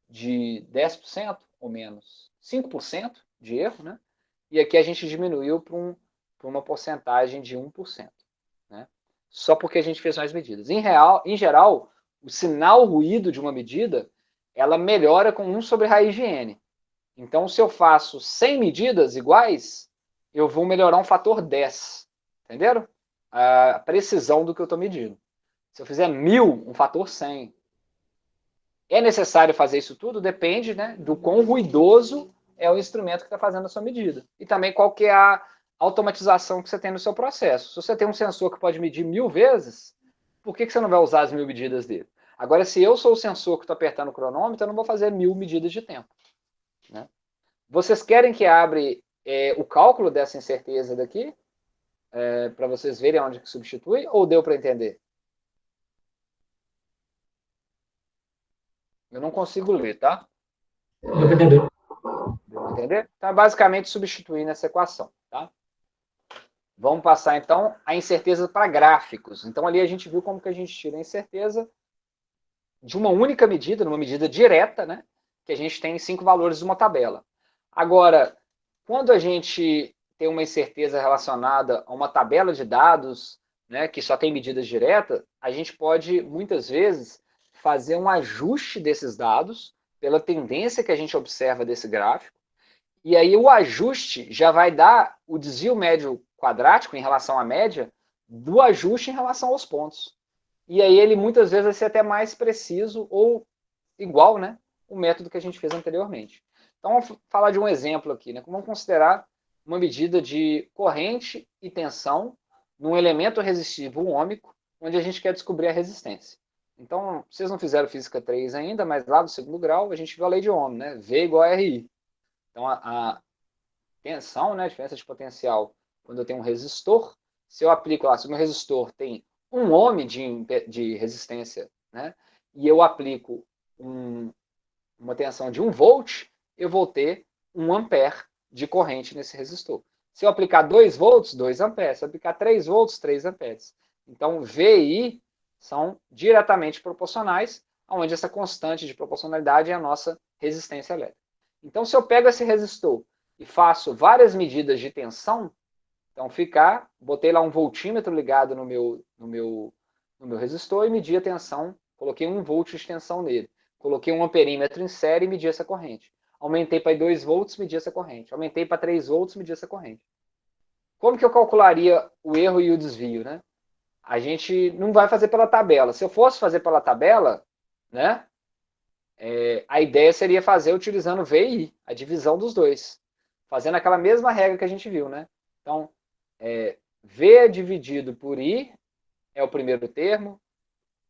de 10% ou menos, 5% de erro, né, e aqui a gente diminuiu para uma porcentagem de 1%, né, só porque a gente fez mais medidas. Em geral, o sinal ruído de uma medida, ela melhora com 1 sobre raiz de n. Então, se eu faço 100 medidas iguais, eu vou melhorar um fator 10. Entenderam? A precisão do que eu estou medindo. Se eu fizer 1000, um fator 100. É necessário fazer isso tudo? Depende, né, do quão ruidoso é o instrumento que está fazendo a sua medida. E também qual que é a automatização que você tem no seu processo. Se você tem um sensor que pode medir 1000 vezes, por que você não vai usar as 1000 medidas dele? Agora, se eu sou o sensor que está apertando o cronômetro, eu não vou fazer 1000 medidas de tempo, né? Vocês querem que abre o cálculo dessa incerteza daqui? Para vocês verem onde que substitui? Ou deu para entender? Eu não consigo ler, tá? Deu para entender. Deu para entender? Então, é basicamente substituir nessa equação, tá? Vamos passar, então, a incerteza para gráficos. Então, ali a gente viu como que a gente tira a incerteza de uma única medida, numa medida direta, né? Que a gente tem 5 valores de uma tabela. Agora, quando a gente tem uma incerteza relacionada a uma tabela de dados, né, que só tem medidas diretas, a gente pode, muitas vezes, fazer um ajuste desses dados pela tendência que a gente observa desse gráfico, e aí o ajuste já vai dar o desvio médio quadrático em relação à média do ajuste em relação aos pontos. E aí ele muitas vezes vai ser até mais preciso ou igual, né, o método que a gente fez anteriormente. Então vamos falar de um exemplo aqui, né? Vamos considerar uma medida de corrente e tensão num elemento resistivo ômico, onde a gente quer descobrir a resistência. Então, vocês não fizeram física 3 ainda, mas lá do segundo grau a gente viu a lei de Ohm, né? V igual a RI. Então, a tensão, né, a diferença de potencial, quando eu tenho um resistor, se eu aplico lá, se o meu resistor tem 1 ohm de resistência, né, e eu aplico uma tensão de 1 volt, eu vou ter 1 ampere de corrente nesse resistor. Se eu aplicar 2 volts, 2 amperes. Se eu aplicar 3 volts, 3 amperes. Então, V e I são diretamente proporcionais, onde essa constante de proporcionalidade é a nossa resistência elétrica. Então, se eu pego esse resistor e faço várias medidas de tensão, então botei lá um voltímetro ligado no meu resistor e medi a tensão, coloquei 1 volt de tensão nele. Coloquei um amperímetro em série e medi essa corrente. Aumentei para 2 volts, medi essa corrente. Aumentei para 3 volts, medi essa corrente. Como que eu calcularia o erro e o desvio, né? A gente não vai fazer pela tabela. Se eu fosse fazer pela tabela, né, a ideia seria fazer utilizando V e I, a divisão dos dois. Fazendo aquela mesma regra que a gente viu, né? Então, V dividido por I é o primeiro termo,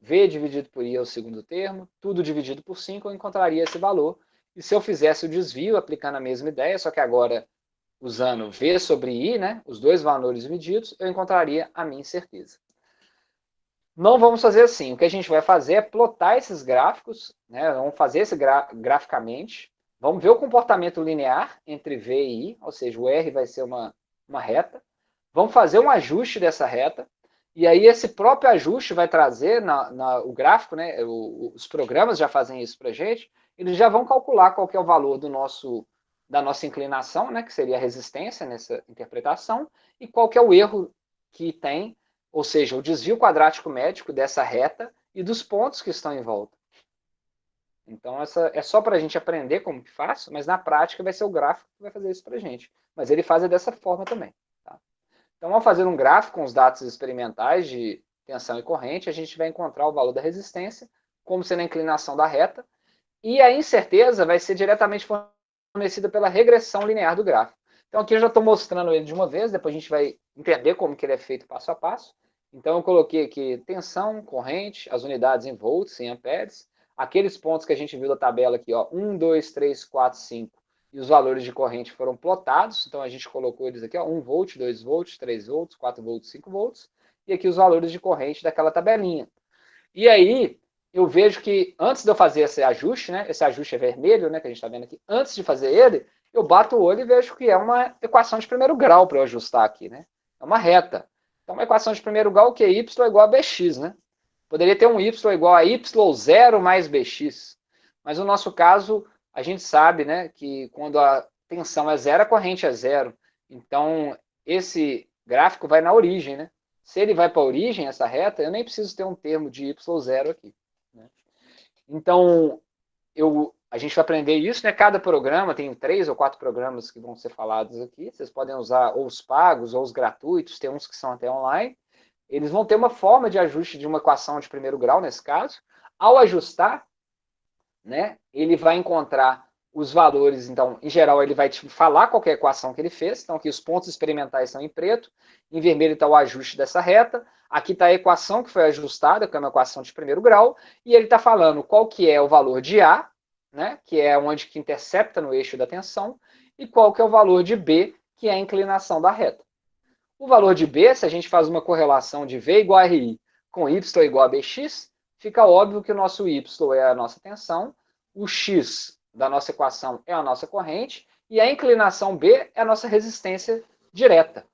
V dividido por I é o segundo termo, tudo dividido por 5 eu encontraria esse valor. E se eu fizesse o desvio, aplicando a mesma ideia, só que agora usando V sobre I, né, os dois valores medidos, eu encontraria a minha incerteza. Não vamos fazer assim. O que a gente vai fazer é plotar esses gráficos, né, vamos fazer esse graficamente, vamos ver o comportamento linear entre V e I, ou seja, o R vai ser uma reta, vamos fazer um ajuste dessa reta, e aí esse próprio ajuste vai trazer o gráfico, né, os programas já fazem isso para a gente, eles já vão calcular qual que é o valor da nossa inclinação, né, que seria a resistência nessa interpretação, e qual que é o erro que tem, ou seja, o desvio quadrático médico dessa reta e dos pontos que estão em volta. Então, essa é só para a gente aprender como que faz, mas na prática vai ser o gráfico que vai fazer isso para a gente. Mas ele faz dessa forma também. Tá? Então, vamos fazer um gráfico com os dados experimentais de tensão e corrente, a gente vai encontrar o valor da resistência, como sendo a inclinação da reta, e a incerteza vai ser diretamente fornecida pela regressão linear do gráfico. Então, aqui eu já estou mostrando ele de uma vez, depois a gente vai entender como que ele é feito passo a passo. Então, eu coloquei aqui tensão, corrente, as unidades em volts, em amperes, aqueles pontos que a gente viu da tabela aqui, ó, 1, 2, 3, 4, 5, e os valores de corrente foram plotados, então a gente colocou eles aqui, ó, 1 volt, 2 volts, 3 volts, 4 volts, 5 volts, e aqui os valores de corrente daquela tabelinha. E aí, eu vejo que antes de eu fazer esse ajuste, né, esse ajuste é vermelho, né, que a gente está vendo aqui, antes de fazer ele, eu bato o olho e vejo que é uma equação de primeiro grau para eu ajustar aqui, né? É uma reta. Então, uma equação de primeiro grau, que é y é igual a bx, né? Poderia ter um y igual a y0 mais bx. Mas no nosso caso, a gente sabe, né, que quando a tensão é zero, a corrente é zero. Então, esse gráfico vai na origem, né? Se ele vai para a origem, essa reta, eu nem preciso ter um termo de y0 aqui, né? Então, a gente vai aprender isso, né? Cada programa, tem 3 ou 4 programas que vão ser falados aqui. Vocês podem usar ou os pagos ou os gratuitos, tem uns que são até online. Eles vão ter uma forma de ajuste de uma equação de primeiro grau, nesse caso. Ao ajustar, né, ele vai encontrar os valores, então, em geral, ele vai te falar qual é a equação que ele fez. Então, aqui os pontos experimentais estão em preto, em vermelho está o ajuste dessa reta, aqui está a equação que foi ajustada, que é uma equação de primeiro grau, e ele está falando qual que é o valor de A, né, que é onde que intercepta no eixo da tensão, e qual que é o valor de B, que é a inclinação da reta. O valor de B, se a gente faz uma correlação de V igual a RI com Y igual a BX, fica óbvio que o nosso Y é a nossa tensão, o X da nossa equação é a nossa corrente, e a inclinação B é a nossa resistência direta.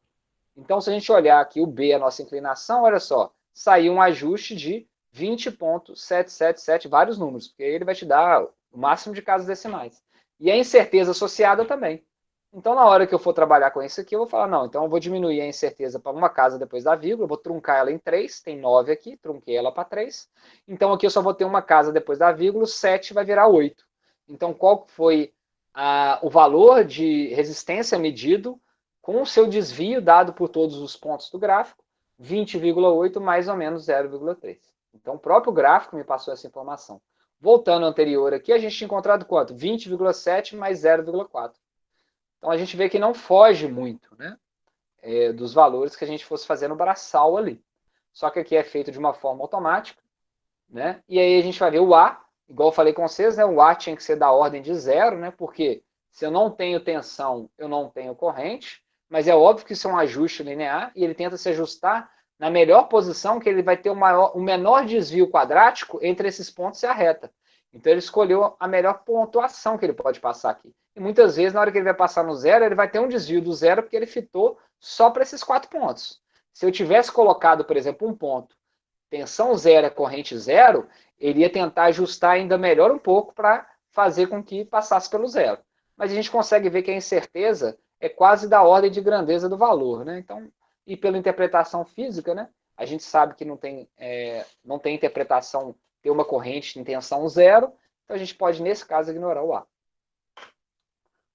Então, se a gente olhar aqui o B, a nossa inclinação, olha só, saiu um ajuste de 20,777, vários números, porque ele vai te dar o máximo de casas decimais. E a incerteza associada também. Então, na hora que eu for trabalhar com isso aqui, eu vou falar, não, então eu vou diminuir a incerteza para uma casa depois da vírgula, eu vou truncar ela em 3, tem 9 aqui, trunquei ela para 3. Então, aqui eu só vou ter uma casa depois da vírgula, 7 vai virar 8. Então, qual foi o valor de resistência medido com o seu desvio dado por todos os pontos do gráfico? 20,8 mais ou menos 0,3. Então, o próprio gráfico me passou essa informação. Voltando ao anterior aqui, a gente tinha encontrado quanto? 20,7 mais 0,4. Então, a gente vê que não foge muito, né, dos valores que a gente fosse fazer no braçal ali. Só que aqui é feito de uma forma automática, né? E aí a gente vai ver o A, igual eu falei com vocês, né? O A tinha que ser da ordem de 0, né? Porque se eu não tenho tensão, eu não tenho corrente, mas é óbvio que isso é um ajuste linear e ele tenta se ajustar na melhor posição, que ele vai ter o menor desvio quadrático entre esses pontos e a reta. Então ele escolheu a melhor pontuação que ele pode passar aqui. E muitas vezes, na hora que ele vai passar no zero, ele vai ter um desvio do zero porque ele fitou só para esses 4 pontos. Se eu tivesse colocado, por exemplo, um ponto, tensão zero, corrente zero, ele ia tentar ajustar ainda melhor um pouco para fazer com que passasse pelo zero. Mas a gente consegue ver que a incerteza é quase da ordem de grandeza do valor, né? Então, e pela interpretação física, né? A gente sabe que não tem interpretação ter uma corrente em tensão zero, então a gente pode, nesse caso, ignorar o A.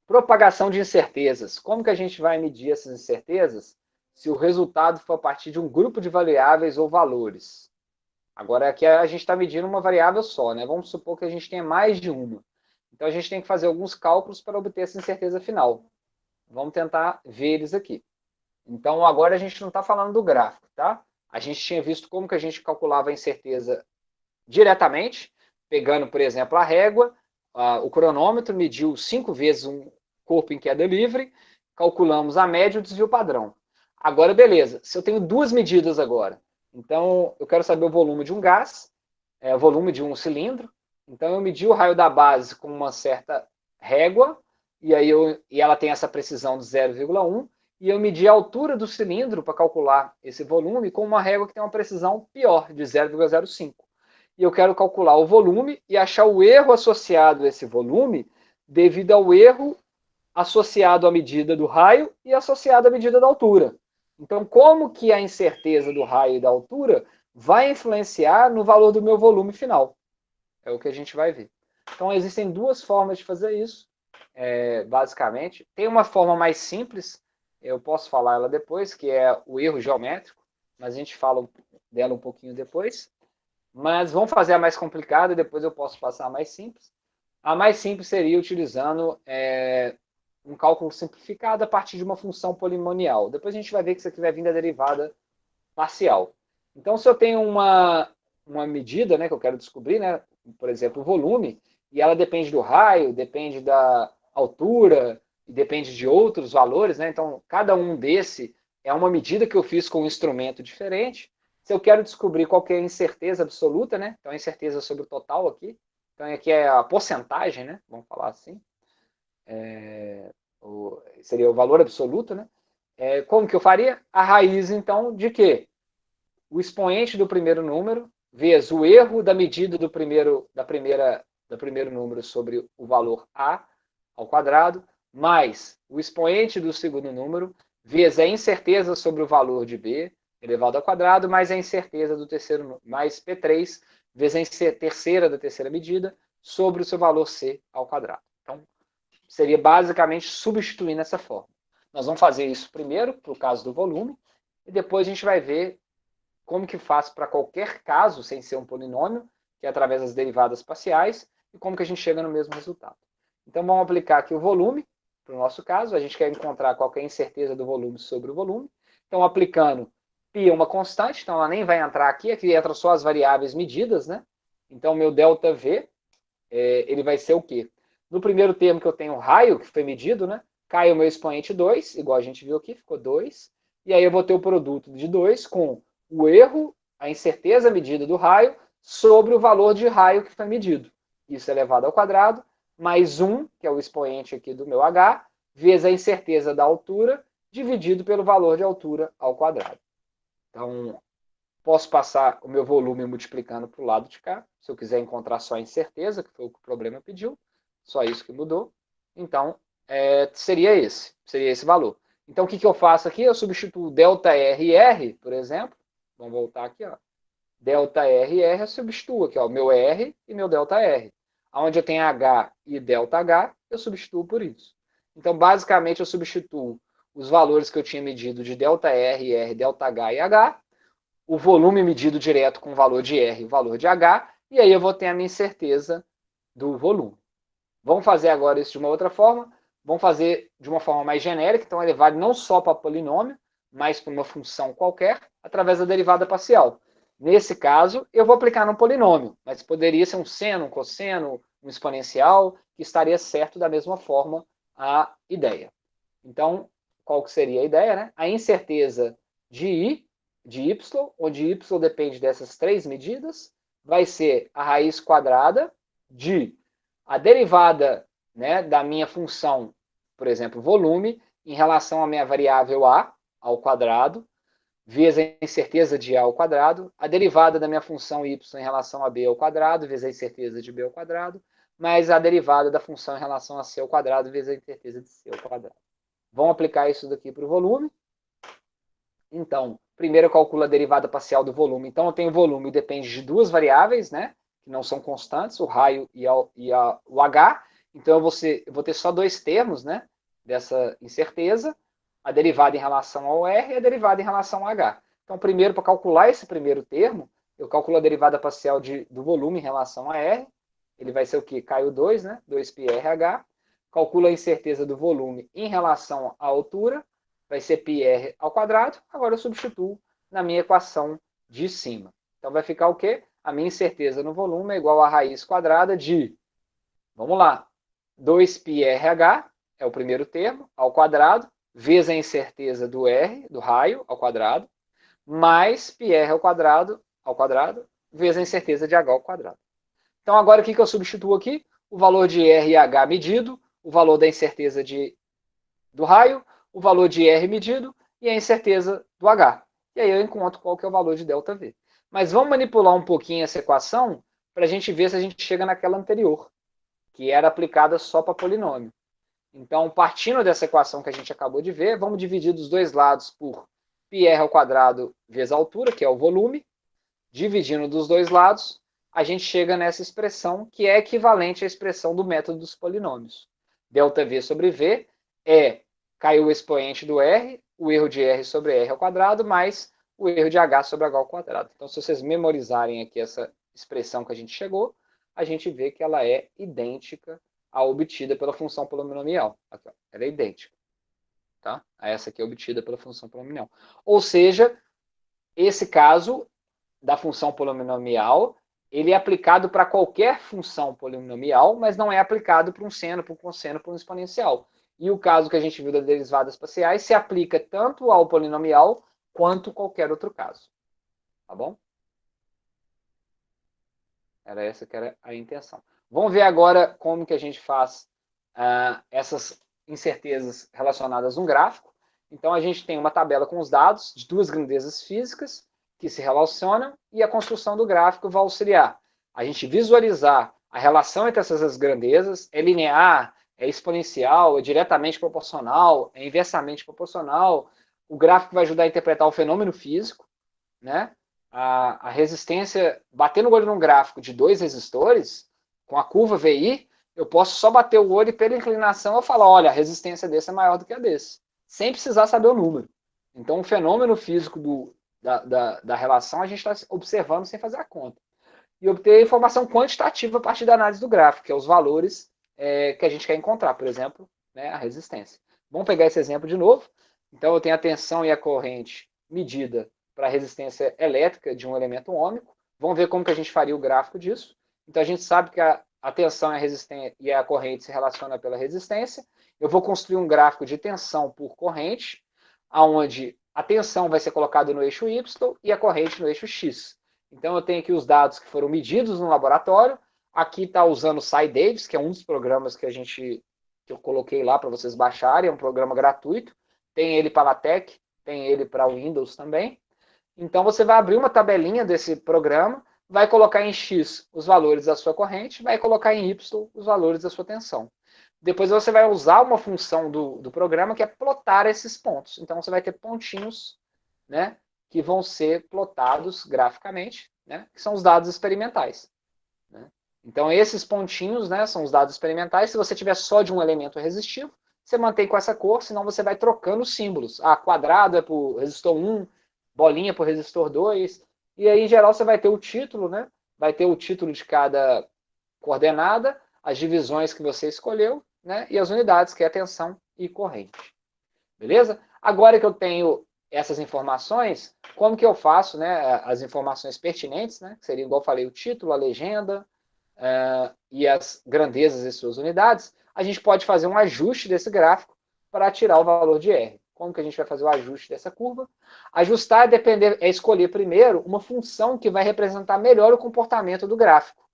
Propagação de incertezas. Como que a gente vai medir essas incertezas se o resultado for a partir de um grupo de variáveis ou valores? Agora, aqui a gente está medindo uma variável só, né? Vamos supor que a gente tenha mais de uma. Então, a gente tem que fazer alguns cálculos para obter essa incerteza final. Vamos tentar ver eles aqui. Então, agora a gente não está falando do gráfico, tá? A gente tinha visto como que a gente calculava a incerteza diretamente, pegando, por exemplo, a régua, o cronômetro mediu 5 vezes um corpo em queda livre, calculamos a média e o desvio padrão. Agora, beleza, se eu tenho 2 medidas agora, então eu quero saber o volume de um gás, o volume de um cilindro, então eu medi o raio da base com uma certa régua, e ela tem essa precisão de 0,1, e eu medi a altura do cilindro para calcular esse volume com uma régua que tem uma precisão pior, de 0,05. E eu quero calcular o volume e achar o erro associado a esse volume devido ao erro associado à medida do raio e associado à medida da altura. Então, como que a incerteza do raio e da altura vai influenciar no valor do meu volume final? É o que a gente vai ver. Então, existem 2 formas de fazer isso, basicamente. Tem uma forma mais simples, eu posso falar ela depois, que é o erro geométrico, mas a gente fala dela um pouquinho depois. Mas vamos fazer a mais complicada e depois eu posso passar a mais simples. A mais simples seria utilizando um cálculo simplificado a partir de uma função polinomial. Depois a gente vai ver que isso aqui vai vir da derivada parcial. Então, se eu tenho uma medida, né, que eu quero descobrir, né, por exemplo, o volume, e ela depende do raio, depende da altura, e depende de outros valores, né? Então, cada um desse é uma medida que eu fiz com um instrumento diferente. Se eu quero descobrir qual que é a incerteza absoluta, né? Então, a incerteza sobre o total aqui. Então, aqui é a porcentagem, né? Vamos falar assim. Seria o valor absoluto, né? Como que eu faria? A raiz, então, de quê? O expoente do primeiro número vezes o erro da medida do primeiro número sobre o valor a ao quadrado, mais o expoente do segundo número, vezes a incerteza sobre o valor de b elevado ao quadrado, mais a incerteza do terceiro número, mais p3, vezes a terceira da terceira medida, sobre o seu valor c ao quadrado. Então, seria basicamente substituir nessa forma. Nós vamos fazer isso primeiro, para o caso do volume, e depois a gente vai ver como que faz para qualquer caso, sem ser um polinômio, que é através das derivadas parciais, e como que a gente chega no mesmo resultado. Então, vamos aplicar aqui o volume, para o nosso caso, a gente quer encontrar qual que é a incerteza do volume sobre o volume. Então, aplicando π é uma constante, então ela nem vai entrar aqui entram só as variáveis medidas, né? Então, meu ΔV, ele vai ser o quê? No primeiro termo que eu tenho o raio, que foi medido, né? Cai o meu expoente 2, igual a gente viu aqui, ficou 2. E aí eu vou ter o produto de 2 com o erro, a incerteza medida do raio, sobre o valor de raio que foi medido. Isso elevado ao quadrado, mais 1, que é o expoente aqui do meu h, vezes a incerteza da altura, dividido pelo valor de altura ao quadrado. Então, posso passar o meu volume multiplicando para o lado de cá, se eu quiser encontrar só a incerteza, que foi o que o problema pediu, só isso que mudou. Então, seria esse valor. Então, o que eu faço aqui? Eu substituo ΔR e R, por exemplo. Vamos voltar aqui, ó. ΔR e R eu substituo aqui, ó, meu R e meu ΔR. Onde eu tenho H e ΔH, eu substituo por isso. Então, basicamente, eu substituo os valores que eu tinha medido de ΔR, R, ΔH e H, o volume medido direto com o valor de R e o valor de H, e aí eu vou ter a minha incerteza do volume. Vamos fazer agora isso de uma outra forma. Vamos fazer de uma forma mais genérica, então ele vale não só para polinômio, mas para uma função qualquer, através da derivada parcial. Nesse caso, eu vou aplicar num polinômio, mas poderia ser um seno, um cosseno, um exponencial, que estaria certo da mesma forma a ideia. Então, qual que seria a ideia, né? A incerteza de I, de Y, onde Y depende dessas três medidas, vai ser a raiz quadrada de a derivada, né, da minha função, por exemplo, volume, em relação à minha variável A ao quadrado, vezes a incerteza de A ao quadrado, a derivada da minha função Y em relação a B ao quadrado, vezes a incerteza de B ao quadrado, mais a derivada da função em relação a C ao quadrado, vezes a incerteza de C ao quadrado. Vamos aplicar isso daqui para o volume. Então, primeiro eu calculo a derivada parcial do volume. Então, eu tenho volume que depende de duas variáveis, né? Que não são constantes, o raio e o H. Então, eu vou ter só dois termos, né? Dessa incerteza. A derivada em relação ao R e a derivada em relação ao H. Então, primeiro, para calcular esse primeiro termo, eu calculo a derivada parcial do volume em relação a R. Ele vai ser o quê? Cai o 2, né? 2πRH. Calculo a incerteza do volume em relação à altura, vai ser πr ao quadrado. Agora eu substituo na minha equação de cima. Então vai ficar o quê? A minha incerteza no volume é igual a raiz quadrada de, vamos lá, 2πRH, é o primeiro termo, ao quadrado, vezes a incerteza do R, do raio, ao quadrado, mais πr ao quadrado, vezes a incerteza de H ao quadrado. Então agora o que eu substituo aqui? O valor de R e H medido, o valor da incerteza do raio, o valor de R medido e a incerteza do H. E aí eu encontro qual que é o valor de ΔV. Mas vamos manipular um pouquinho essa equação para a gente ver se a gente chega naquela anterior, que era aplicada só para polinômio. Então, partindo dessa equação que a gente acabou de ver, vamos dividir dos dois lados por πr ao quadrado vezes a altura, que é o volume. Dividindo dos dois lados, a gente chega nessa expressão que é equivalente à expressão do método dos polinômios. ΔV sobre V caiu o expoente do R, o erro de R sobre R ao quadrado, mais o erro de H sobre H ao quadrado. Então, se vocês memorizarem aqui essa expressão que a gente chegou, a gente vê que ela é idêntica à obtida pela função polinomial. Aqui, ó, ela é idêntica. Tá? A essa aqui é obtida pela função polinomial. Ou seja, esse caso da função polinomial ele é aplicado para qualquer função polinomial, mas não é aplicado para um seno, para um cosseno, para um exponencial. E o caso que a gente viu das derivadas parciais se aplica tanto ao polinomial quanto qualquer outro caso. Tá bom? Era essa que era a intenção. Vamos ver agora como que a gente faz essas incertezas relacionadas num gráfico. Então, a gente tem uma tabela com os dados de duas grandezas físicas que se relacionam e a construção do gráfico vai auxiliar a gente visualizar a relação entre essas grandezas. É linear, é exponencial, é diretamente proporcional, é inversamente proporcional. O gráfico vai ajudar a interpretar o fenômeno físico, né? A resistência, batendo o olho num gráfico de dois resistores, com a curva VI, eu posso só bater o olho e pela inclinação eu falar, olha, a resistência desse é maior do que a desse, sem precisar saber o número. Então, o fenômeno físico da relação a gente está observando sem fazer a conta. E obter informação quantitativa a partir da análise do gráfico, que é os valores que a gente quer encontrar, por exemplo, né, a resistência. Vamos pegar esse exemplo de novo. Então, eu tenho a tensão e a corrente medida para a resistência elétrica de um elemento ômico. Vamos ver como que a gente faria o gráfico disso. Então, a gente sabe que a tensão e a corrente se relacionam pela resistência. Eu vou construir um gráfico de tensão por corrente, onde a tensão vai ser colocada no eixo Y e a corrente no eixo X. Então, eu tenho aqui os dados que foram medidos no laboratório. Aqui está usando o SciDavis, que é um dos programas que eu coloquei lá para vocês baixarem. É um programa gratuito. Tem ele para LaTeX, tem ele para Windows também. Então, você vai abrir uma tabelinha desse programa, vai colocar em X os valores da sua corrente, vai colocar em Y os valores da sua tensão. Depois você vai usar uma função do programa que é plotar esses pontos. Então, você vai ter pontinhos, né, que vão ser plotados graficamente, né, que são os dados experimentais. Né? Então, esses pontinhos, né, são os dados experimentais. Se você tiver só de um elemento resistivo, você mantém com essa cor, senão você vai trocando os símbolos. Quadrado é por resistor 1, bolinha por resistor 2, e aí, em geral, você vai ter o título, né? Vai ter o título de cada coordenada, as divisões que você escolheu, né? E as unidades, que é tensão e corrente. Beleza? Agora que eu tenho essas informações, como que eu faço, né? As informações pertinentes, né? Que seria, igual eu falei, o título, a legenda e as grandezas e suas unidades, a gente pode fazer um ajuste desse gráfico para tirar o valor de R. Como que a gente vai fazer o ajuste dessa curva? Ajustar é escolher primeiro uma função que vai representar melhor o comportamento do gráfico.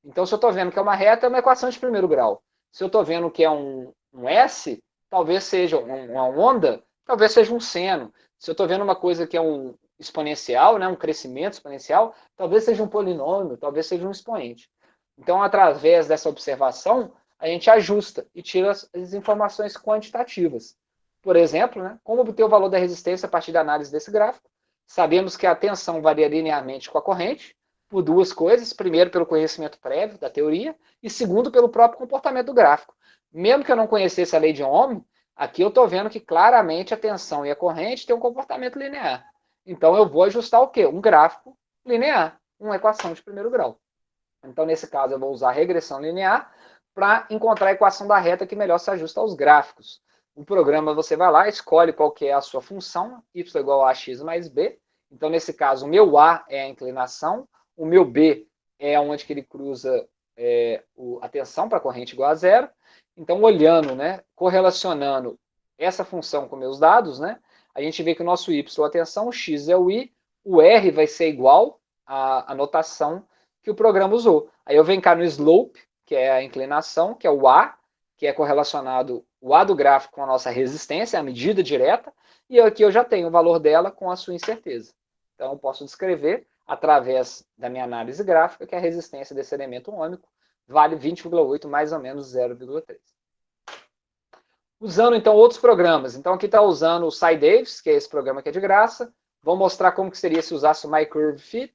Então, se eu estou vendo que é uma reta, é uma equação de primeiro grau. Se eu estou vendo que é um S, talvez seja uma onda, talvez seja um seno. Se eu estou vendo uma coisa que é um exponencial, né, um crescimento exponencial, talvez seja um polinômio, talvez seja um expoente. Então, através dessa observação, a gente ajusta e tira as informações quantitativas. Por exemplo, né, como obter o valor da resistência a partir da análise desse gráfico? Sabemos que a tensão varia linearmente com a corrente, por duas coisas. Primeiro, pelo conhecimento prévio da teoria, e segundo, pelo próprio comportamento do gráfico. Mesmo que eu não conhecesse a lei de Ohm, aqui eu estou vendo que claramente a tensão e a corrente têm um comportamento linear. Então, eu vou ajustar o quê? Um gráfico linear, uma equação de primeiro grau. Então, nesse caso, eu vou usar a regressão linear para encontrar a equação da reta que melhor se ajusta aos gráficos. O programa, você vai lá, escolhe qual que é a sua função, y igual a x mais b. Então, nesse caso, o meu A é a inclinação, o meu B é onde que ele cruza a tensão para a corrente igual a zero. Então, olhando, né, correlacionando essa função com meus dados, né, a gente vê que o nosso y é a tensão, o x é o i, o r vai ser igual à notação que o programa usou. Aí eu venho cá no slope, que é a inclinação, que é o A, que é correlacionado o A do gráfico com a nossa resistência, a medida direta, e aqui eu já tenho o valor dela com a sua incerteza. Então, eu posso descrever, através da minha análise gráfica, que a resistência desse elemento ômico vale 20,8 mais ou menos 0,3. Usando, então, outros programas. Então, aqui está usando o SciDavis, que é esse programa que é de graça. Vou mostrar como que seria se usasse o MyCurveFit.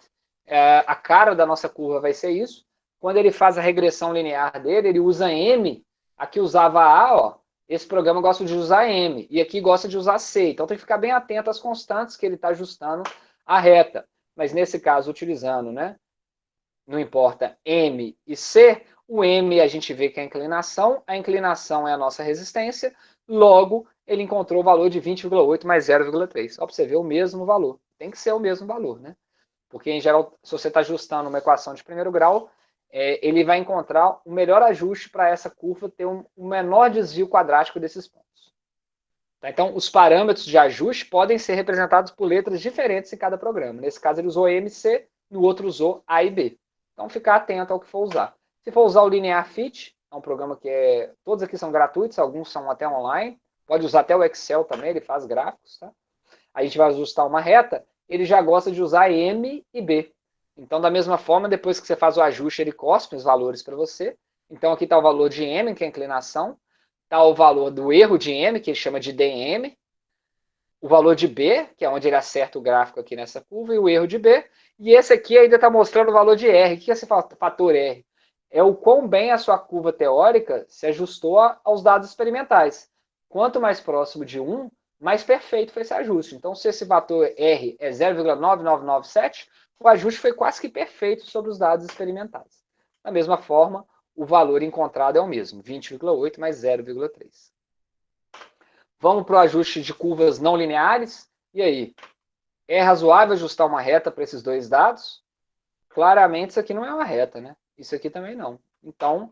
A cara da nossa curva vai ser isso. Quando ele faz a regressão linear dele, ele usa M. Aqui usava A, ó. Esse programa gosta de usar M. E aqui gosta de usar C. Então tem que ficar bem atento às constantes que ele está ajustando a reta. Mas nesse caso, utilizando, né? Não importa M e C, o M a gente vê que é a inclinação é a nossa resistência, logo ele encontrou o valor de 20,8 mais 0,3. Só para você ver o mesmo valor. Tem que ser o mesmo valor, né? Porque, em geral, se você está ajustando uma equação de primeiro grau, ele vai encontrar o melhor ajuste para essa curva ter um menor desvio quadrático desses pontos. Tá? Então, os parâmetros de ajuste podem ser representados por letras diferentes em cada programa. Nesse caso, ele usou MC, no outro usou A e B. Então, ficar atento ao que for usar. Se for usar o Linear Fit, é um programa que todos aqui são gratuitos, alguns são até online. Pode usar até o Excel também, ele faz gráficos. Tá? A gente vai ajustar uma reta, ele já gosta de usar M e B. Então, da mesma forma, depois que você faz o ajuste, ele cospe os valores para você. Então, aqui está o valor de M, que é a inclinação. Está o valor do erro de M, que ele chama de DM. O valor de B, que é onde ele acerta o gráfico aqui nessa curva, e o erro de B. E esse aqui ainda está mostrando o valor de R. O que é esse fator R? É o quão bem a sua curva teórica se ajustou aos dados experimentais. Quanto mais próximo de 1, mais perfeito foi esse ajuste. Então, se esse fator R é 0,9997, o ajuste foi quase que perfeito sobre os dados experimentais. Da mesma forma, o valor encontrado é o mesmo, 20,8 mais 0,3. Vamos para o ajuste de curvas não lineares. E aí? É razoável ajustar uma reta para esses dois dados? Claramente isso aqui não é uma reta, né? Isso aqui também não. Então,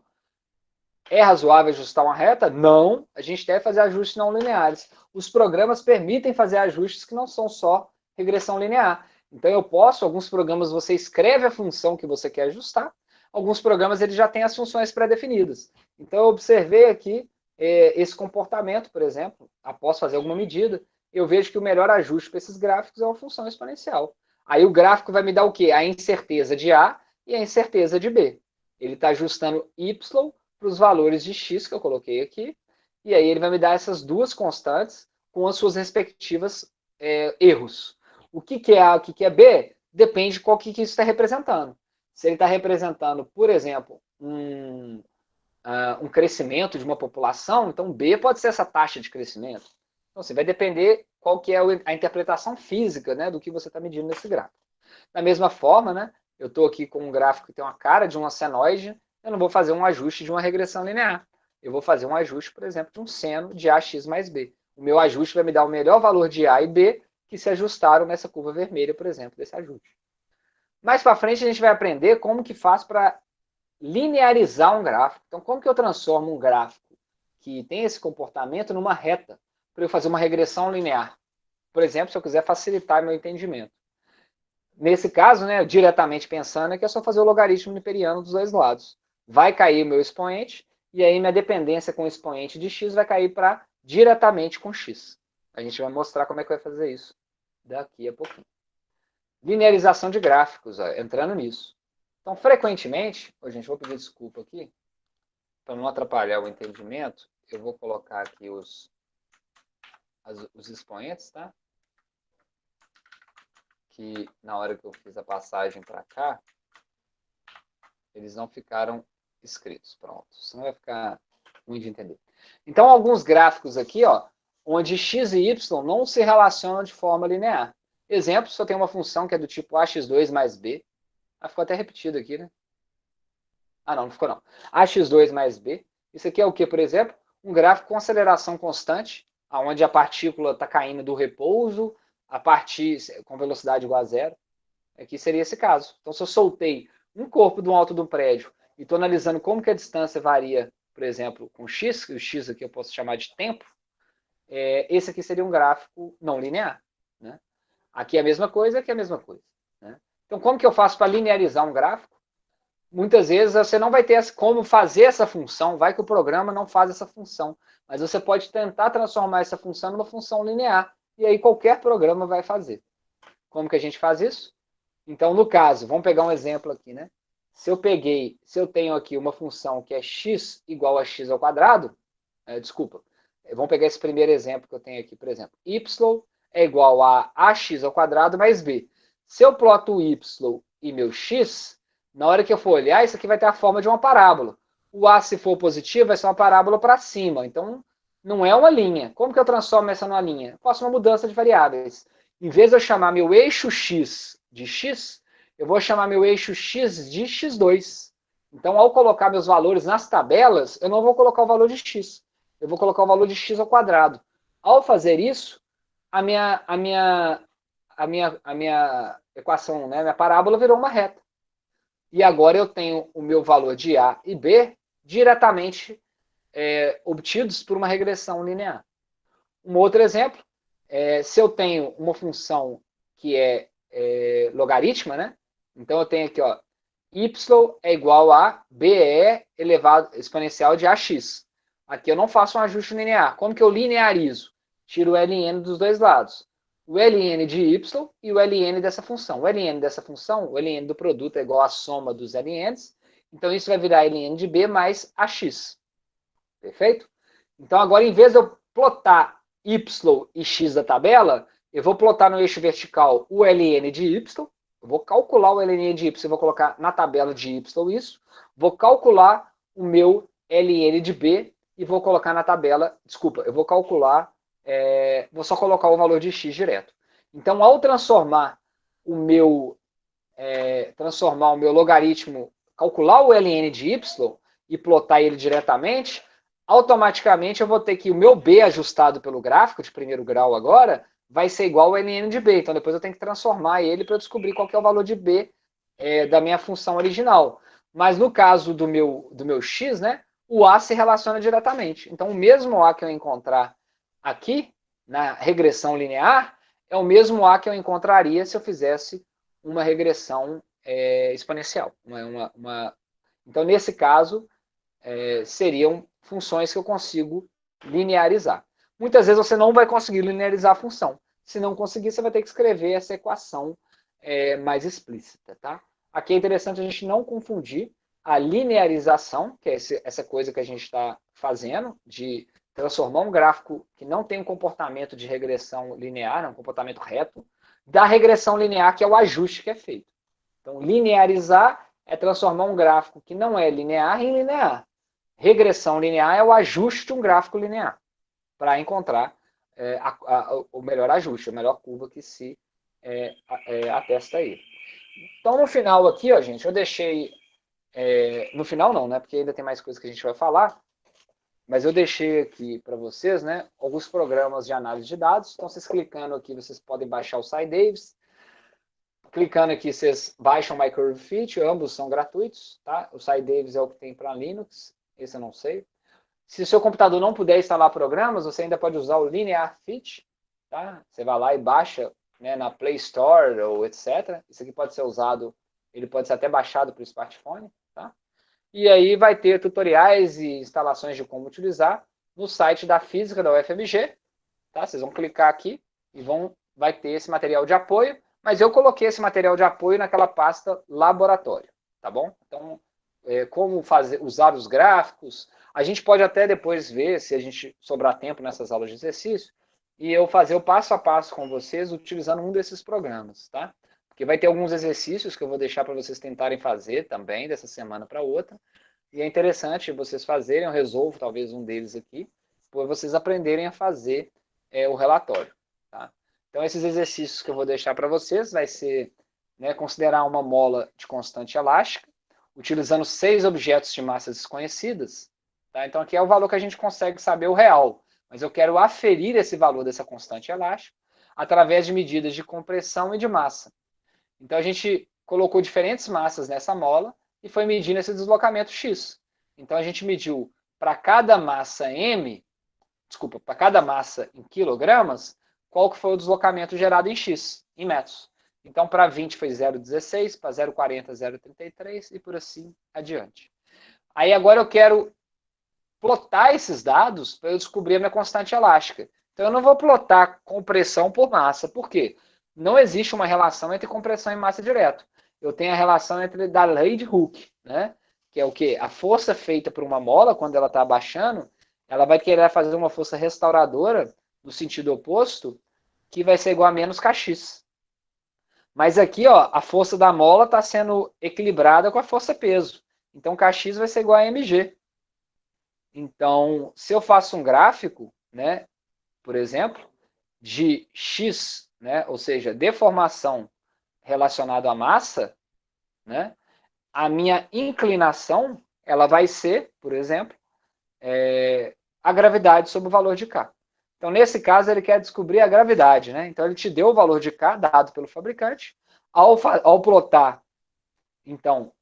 é razoável ajustar uma reta? Não. A gente deve fazer ajustes não lineares. Os programas permitem fazer ajustes que não são só regressão linear. Então, alguns programas você escreve a função que você quer ajustar, alguns programas ele já têm as funções pré-definidas. Então, eu observei aqui esse comportamento, por exemplo, após fazer alguma medida, eu vejo que o melhor ajuste para esses gráficos é uma função exponencial. Aí o gráfico vai me dar o quê? A incerteza de A e a incerteza de B. Ele está ajustando Y para os valores de X que eu coloquei aqui, e aí ele vai me dar essas duas constantes com as suas respectivas erros. O que é A e o que é B depende de qual que isso está representando. Se ele está representando, por exemplo, um crescimento de uma população, então B pode ser essa taxa de crescimento. Então, assim, vai depender qual que é a interpretação física, né, do que você está medindo nesse gráfico. Da mesma forma, né, eu estou aqui com um gráfico que tem uma cara de uma senoide, eu não vou fazer um ajuste de uma regressão linear. Eu vou fazer um ajuste, por exemplo, de um seno de AX mais B. O meu ajuste vai me dar o melhor valor de A e B que se ajustaram nessa curva vermelha, por exemplo, desse ajuste. Mais para frente a gente vai aprender como que faz para linearizar um gráfico. Então, como que eu transformo um gráfico que tem esse comportamento numa reta para eu fazer uma regressão linear? Por exemplo, se eu quiser facilitar meu entendimento. Nesse caso, né, diretamente pensando, é que é só fazer o logaritmo newtoniano dos dois lados. Vai cair o meu expoente, e aí minha dependência com o expoente de x vai cair para diretamente com x. A gente vai mostrar como é que vai fazer isso daqui a pouquinho. Linearização de gráficos, entrando nisso. Então, frequentemente, gente, vou pedir desculpa aqui, para não atrapalhar o entendimento, eu vou colocar aqui os expoentes, tá? Que na hora que eu fiz a passagem para cá, eles não ficaram escritos. Pronto, senão vai ficar ruim de entender. Então, alguns gráficos aqui, onde x e y não se relacionam de forma linear. Exemplo, se eu tenho uma função que é do tipo ax2 mais b, ficou até repetido aqui, né? Não ficou não. ax2 mais b, isso aqui é o que, por exemplo? Um gráfico com aceleração constante, onde a partícula está caindo do repouso, a partir com velocidade igual a zero. Aqui seria esse caso. Então, se eu soltei um corpo do alto do prédio e estou analisando como que a distância varia, por exemplo, com x, que o x aqui eu posso chamar de tempo, esse aqui seria um gráfico não linear. Né? Aqui é a mesma coisa, aqui é a mesma coisa. Né? Então, como que eu faço para linearizar um gráfico? Muitas vezes você não vai ter como fazer essa função, vai que o programa não faz essa função, mas você pode tentar transformar essa função numa função linear, e aí qualquer programa vai fazer. Como que a gente faz isso? Então, no caso, vamos pegar um exemplo aqui, né? Se eu tenho aqui uma função que é x igual a x ao quadrado, vamos pegar esse primeiro exemplo que eu tenho aqui, por exemplo, y é igual a ax ao quadrado mais b. Se eu ploto o y e meu x, na hora que eu for olhar, isso aqui vai ter a forma de uma parábola. O a, se for positivo, vai ser uma parábola para cima. Então, não é uma linha. Como que eu transformo essa numa linha? Eu faço uma mudança de variáveis. Em vez de eu chamar meu eixo x de x, eu vou chamar meu eixo x de x2. Então, ao colocar meus valores nas tabelas, eu não vou colocar o valor de x. Eu vou colocar o valor de x ao quadrado. Ao fazer isso, equação, né, minha parábola virou uma reta. E agora eu tenho o meu valor de A e B diretamente obtidos por uma regressão linear. Um outro exemplo, se eu tenho uma função que é logarítmica, né? Então eu tenho aqui, ó, y é igual a BE elevado exponencial de AX. Aqui eu não faço um ajuste linear. Como que eu linearizo? Tiro o ln dos dois lados. O ln de y e o ln dessa função. O ln dessa função, o ln do produto é igual à soma dos ln's. Então isso vai virar ln de b mais ax. Perfeito? Então agora, em vez de eu plotar y e x da tabela, eu vou plotar no eixo vertical o ln de y, eu vou calcular o ln de y, eu vou colocar na tabela de y isso, vou calcular o meu ln de b e vou colocar na tabela, desculpa, eu vou calcular, vou só colocar o valor de x direto. Então, ao transformar o meu logaritmo, calcular o ln de y e plotar ele diretamente, automaticamente eu vou ter que o meu b ajustado pelo gráfico de primeiro grau agora vai ser igual ao ln de b. Então depois eu tenho que transformar ele para eu descobrir qual que é o valor de b da minha função original. Mas no caso do meu x, né, o a se relaciona diretamente. Então o mesmo a que eu encontrar aqui na regressão linear é o mesmo a que eu encontraria se eu fizesse uma regressão exponencial. Então nesse caso seriam funções que eu consigo linearizar. Muitas vezes você não vai conseguir linearizar a função. Se não conseguir, você vai ter que escrever essa equação mais explícita. Tá? Aqui é interessante a gente não confundir a linearização, que é essa coisa que a gente está fazendo, de transformar um gráfico que não tem um comportamento de regressão linear, um comportamento reto, da regressão linear, que é o ajuste que é feito. Então, linearizar é transformar um gráfico que não é linear em linear. Regressão linear é o ajuste de um gráfico linear, para encontrar o melhor ajuste, a melhor curva que se atesta a ele. Então, no final aqui, ó, gente, eu deixei... no final não, né? Porque ainda tem mais coisas que a gente vai falar. Mas eu deixei aqui para vocês, né, alguns programas de análise de dados. Então, vocês clicando aqui, vocês podem baixar o SciDavis. Clicando aqui, vocês baixam o MyCurveFit, ambos são gratuitos. Tá? O SciDavis é o que tem para Linux, esse eu não sei. Se o seu computador não puder instalar programas, você ainda pode usar o LinearFit. Tá? Você vai lá e baixa, né, na Play Store ou etc. Isso aqui pode ser usado, ele pode ser até baixado para o smartphone. Tá? E aí vai ter tutoriais e instalações de como utilizar no site da Física da UFMG. Tá? Vocês vão clicar aqui e vai ter esse material de apoio. Mas eu coloquei esse material de apoio naquela pasta laboratório, tá bom? Então, como usar os gráficos, a gente pode até depois ver, se a gente sobrar tempo nessas aulas de exercício, e eu fazer o passo a passo com vocês utilizando um desses programas, tá? Porque vai ter alguns exercícios que eu vou deixar para vocês tentarem fazer também, dessa semana para outra, e é interessante vocês fazerem, eu resolvo talvez um deles aqui, para vocês aprenderem a fazer o relatório, tá? Então, esses exercícios que eu vou deixar para vocês vai ser, né, considerar uma mola de constante elástica, utilizando 6 objetos de massas desconhecidas. Tá? Então, aqui é o valor que a gente consegue saber o real, mas eu quero aferir esse valor dessa constante elástica através de medidas de compressão e de massa. Então, a gente colocou diferentes massas nessa mola e foi medindo esse deslocamento x. Então, a gente mediu para cada massa para cada massa em quilogramas, qual que foi o deslocamento gerado em x, em metros. Então, para 20 foi 0,16, para 0,40, 0,33 e por assim adiante. Aí agora eu quero plotar esses dados para eu descobrir a minha constante elástica. Então, eu não vou plotar compressão por massa. Por quê? Não existe uma relação entre compressão e massa direto. Eu tenho a relação da lei de Hooke, né? Que é o quê? A força feita por uma mola, quando ela está abaixando, ela vai querer fazer uma força restauradora no sentido oposto, que vai ser igual a menos kx. Mas aqui, ó, a força da mola está sendo equilibrada com a força-peso. Então, kx vai ser igual a mg. Então, se eu faço um gráfico, né, por exemplo, de x, né, ou seja, deformação relacionada à massa, né, a minha inclinação ela vai ser, por exemplo, a gravidade sobre o valor de k. Então, nesse caso, ele quer descobrir a gravidade, né? Então, ele te deu o valor de k, dado pelo fabricante. Ao plotar, então,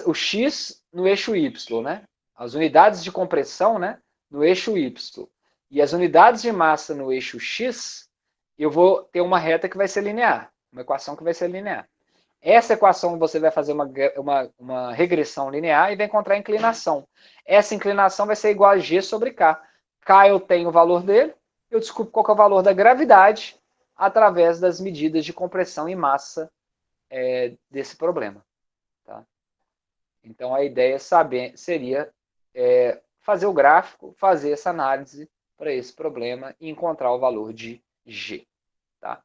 o X no eixo Y, né? As unidades de compressão, né, no eixo Y e as unidades de massa no eixo X, eu vou ter uma reta que vai ser linear, uma equação que vai ser linear. Essa equação você vai fazer uma regressão linear e vai encontrar a inclinação. Essa inclinação vai ser igual a G sobre K. K eu tenho o valor dele, eu descubro qual é o valor da gravidade através das medidas de compressão e massa desse problema. Tá? Então a ideia seria fazer o gráfico, fazer essa análise para esse problema e encontrar o valor de G. Tá?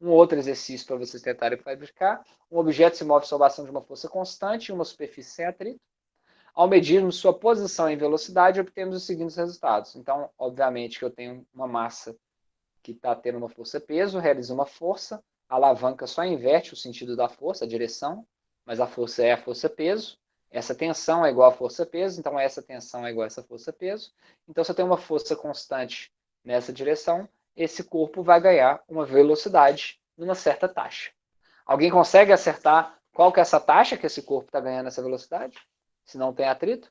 Um outro exercício para vocês tentarem fabricar. Um objeto se move sob a ação de uma força constante em uma superfície sem atrito. Ao medirmos sua posição em velocidade, obtemos os seguintes resultados. Então, obviamente que eu tenho uma massa que está tendo uma força-peso, realiza uma força, a alavanca só inverte o sentido da força, a direção, mas a força é a força-peso. Essa tensão é igual a força-peso, então essa tensão é igual a essa força-peso. Então, se eu tenho uma força constante nessa direção, esse corpo vai ganhar uma velocidade numa certa taxa. Alguém consegue acertar qual que é essa taxa que esse corpo está ganhando essa velocidade? Se não tem atrito?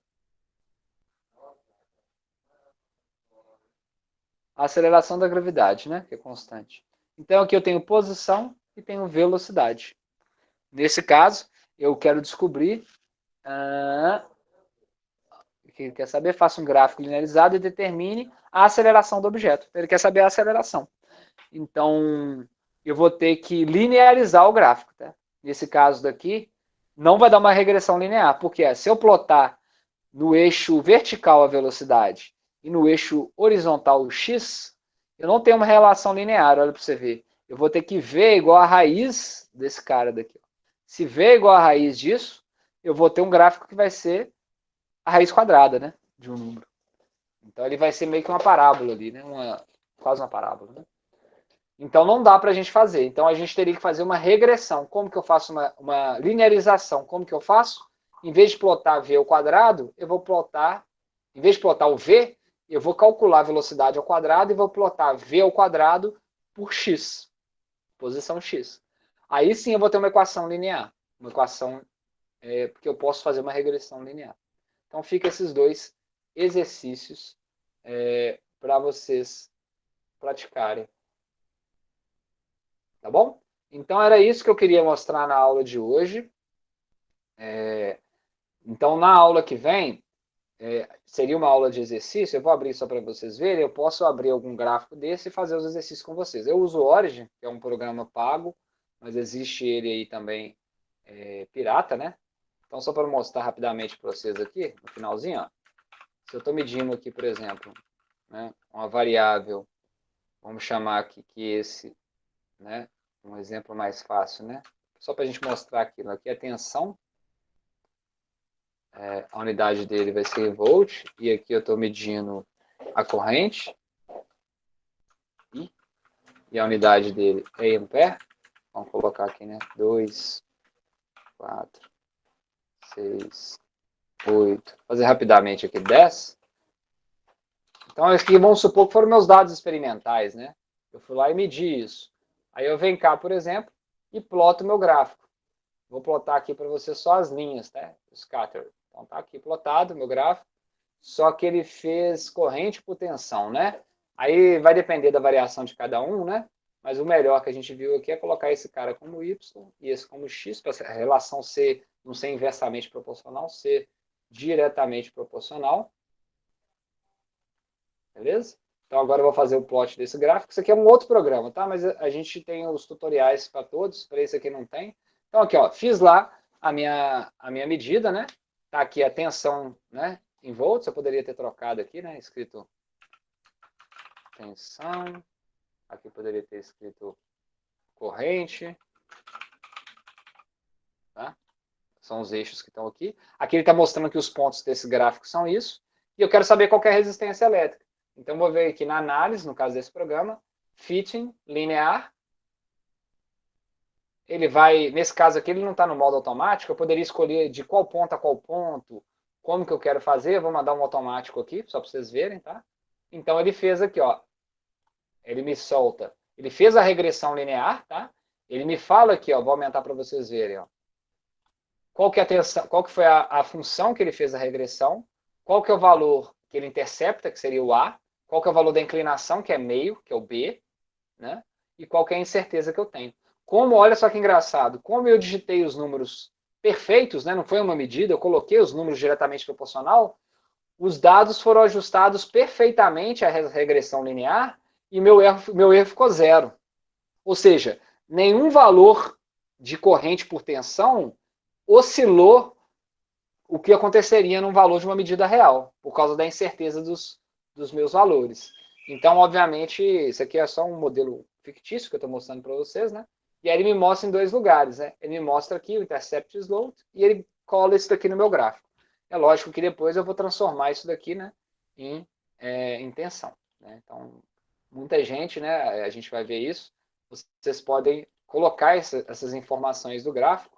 A aceleração da gravidade, né? Que é constante. Então aqui eu tenho posição e tenho velocidade. Nesse caso, eu quero descobrir o que ele quer saber, faça um gráfico linearizado e determine a aceleração do objeto. Ele quer saber a aceleração. Então, eu vou ter que linearizar o gráfico. Tá? Nesse caso daqui, não vai dar uma regressão linear, porque se eu plotar no eixo vertical a velocidade e no eixo horizontal o x, eu não tenho uma relação linear, olha para você ver. Eu vou ter que V igual a raiz desse cara daqui. Se V é igual a raiz disso, eu vou ter um gráfico que vai ser a raiz quadrada, né, de um número. Então ele vai ser meio que uma parábola ali, né, quase uma parábola, né? Então não dá para a gente fazer. Então a gente teria que fazer uma regressão. Como que eu faço uma linearização? Como que eu faço? Em vez de plotar V ao quadrado, eu vou plotar, em vez de plotar o V, eu vou calcular a velocidade ao quadrado e vou plotar V ao quadrado por x, posição x. Aí sim eu vou ter uma equação linear, uma equação porque eu posso fazer uma regressão linear. Então fica esses dois exercícios para vocês praticarem. Tá bom? Então era isso que eu queria mostrar na aula de hoje. Então na aula que vem, seria uma aula de exercício, eu vou abrir só para vocês verem, eu posso abrir algum gráfico desse e fazer os exercícios com vocês. Eu uso o Origin, que é um programa pago, mas existe ele aí também pirata, né? Então só para mostrar rapidamente para vocês aqui, no finalzinho, ó, se eu estou medindo aqui, por exemplo, né, uma variável, vamos chamar aqui que esse, né, um exemplo mais fácil, né? Só para a gente mostrar aquilo. Aqui é a tensão. A unidade dele vai ser volt. E aqui eu estou medindo a corrente. E a unidade dele é ampere. Vamos colocar aqui, né? 2, 4, 6, 8. Vou fazer rapidamente aqui 10. Então, aqui vamos supor que foram meus dados experimentais, né? Eu fui lá e medi isso. Aí eu venho cá, por exemplo, e ploto meu gráfico. Vou plotar aqui para você só as linhas, tá? O scatter. Então tá aqui plotado meu gráfico, só que ele fez corrente por tensão, né? Aí vai depender da variação de cada um, né? Mas o melhor que a gente viu aqui é colocar esse cara como Y e esse como X, para a relação não ser inversamente proporcional, ser diretamente proporcional. Beleza? Então agora eu vou fazer o plot desse gráfico. Isso aqui é um outro programa, tá? Mas a gente tem os tutoriais para todos, para esse aqui não tem. Então aqui, ó, fiz lá a minha medida, né? Tá aqui a tensão, né, em volts. Eu poderia ter trocado aqui, né, escrito tensão. Aqui poderia ter escrito corrente. Tá? São os eixos que estão aqui. Aqui ele está mostrando que os pontos desse gráfico são isso. E eu quero saber qual que é a resistência elétrica. Então, vou ver aqui na análise, no caso desse programa, fitting, linear. Ele vai, nesse caso aqui, ele não está no modo automático. Eu poderia escolher de qual ponto a qual ponto, como que eu quero fazer. Eu vou mandar um automático aqui, só para vocês verem, tá? Então, ele fez aqui, ó. Ele me solta. Ele fez a regressão linear, tá? Ele me fala aqui, ó, vou aumentar para vocês verem, ó. Qual que foi a função que ele fez a regressão, qual que é o valor que ele intercepta, que seria o A, qual que é o valor da inclinação, que é meio, que é o B, né? E qual que é a incerteza que eu tenho. Como, olha só que engraçado, como eu digitei os números perfeitos, né? Não foi uma medida, eu coloquei os números diretamente proporcional, os dados foram ajustados perfeitamente à regressão linear e meu erro ficou zero. Ou seja, nenhum valor de corrente por tensão oscilou o que aconteceria num valor de uma medida real, por causa da incerteza dos meus valores. Então, obviamente, isso aqui é só um modelo fictício que eu estou mostrando para vocês, né? E aí ele me mostra em dois lugares, né? Ele me mostra aqui o intercept slope e ele cola isso daqui no meu gráfico. É lógico que depois eu vou transformar isso daqui, né, em tensão. Né? Então, muita gente, né, a gente vai ver isso, vocês podem colocar essas informações do gráfico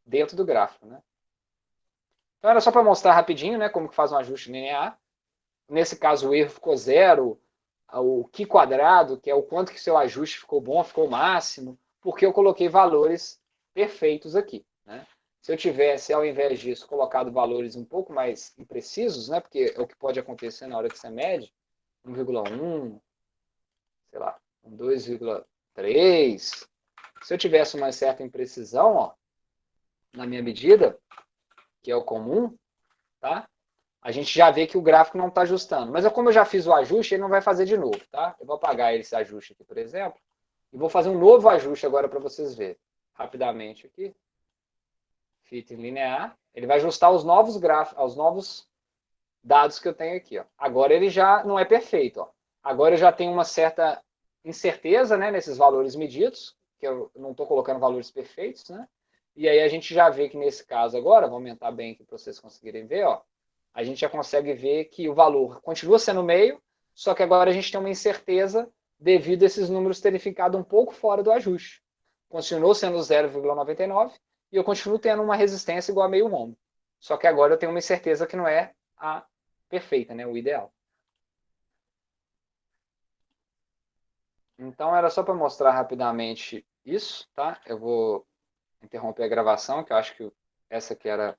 dentro do gráfico, né? Então era só para mostrar rapidinho, né, como que faz um ajuste linear. Nesse caso o erro ficou zero, o Q quadrado, que é o quanto que seu ajuste ficou bom, ficou máximo, porque eu coloquei valores perfeitos aqui, né? Se eu tivesse, ao invés disso, colocado valores um pouco mais imprecisos, né, porque é o que pode acontecer na hora que você mede, 1,1, sei lá, 2,3, se eu tivesse uma certa imprecisão, ó, na minha medida, que é o comum, tá? A gente já vê que o gráfico não está ajustando. Mas como eu já fiz o ajuste, ele não vai fazer de novo, tá? Eu vou apagar esse ajuste aqui, por exemplo, e vou fazer um novo ajuste agora para vocês verem. Rapidamente aqui. Fit linear. Ele vai ajustar os novos gráficos, aos novos dados que eu tenho aqui. Ó. Agora ele já não é perfeito. Ó. Agora eu já tenho uma certa incerteza, né, nesses valores medidos, que eu não estou colocando valores perfeitos, né? E aí a gente já vê que nesse caso agora, vou aumentar bem aqui para vocês conseguirem ver, ó, a gente já consegue ver que o valor continua sendo meio, só que agora a gente tem uma incerteza devido a esses números terem ficado um pouco fora do ajuste. Continuou sendo 0,99 e eu continuo tendo uma resistência igual a meio ohm. Só que agora eu tenho uma incerteza que não é a perfeita, né, o ideal. Então era só para mostrar rapidamente isso, tá? Eu vou interromper a gravação, que eu acho que essa que era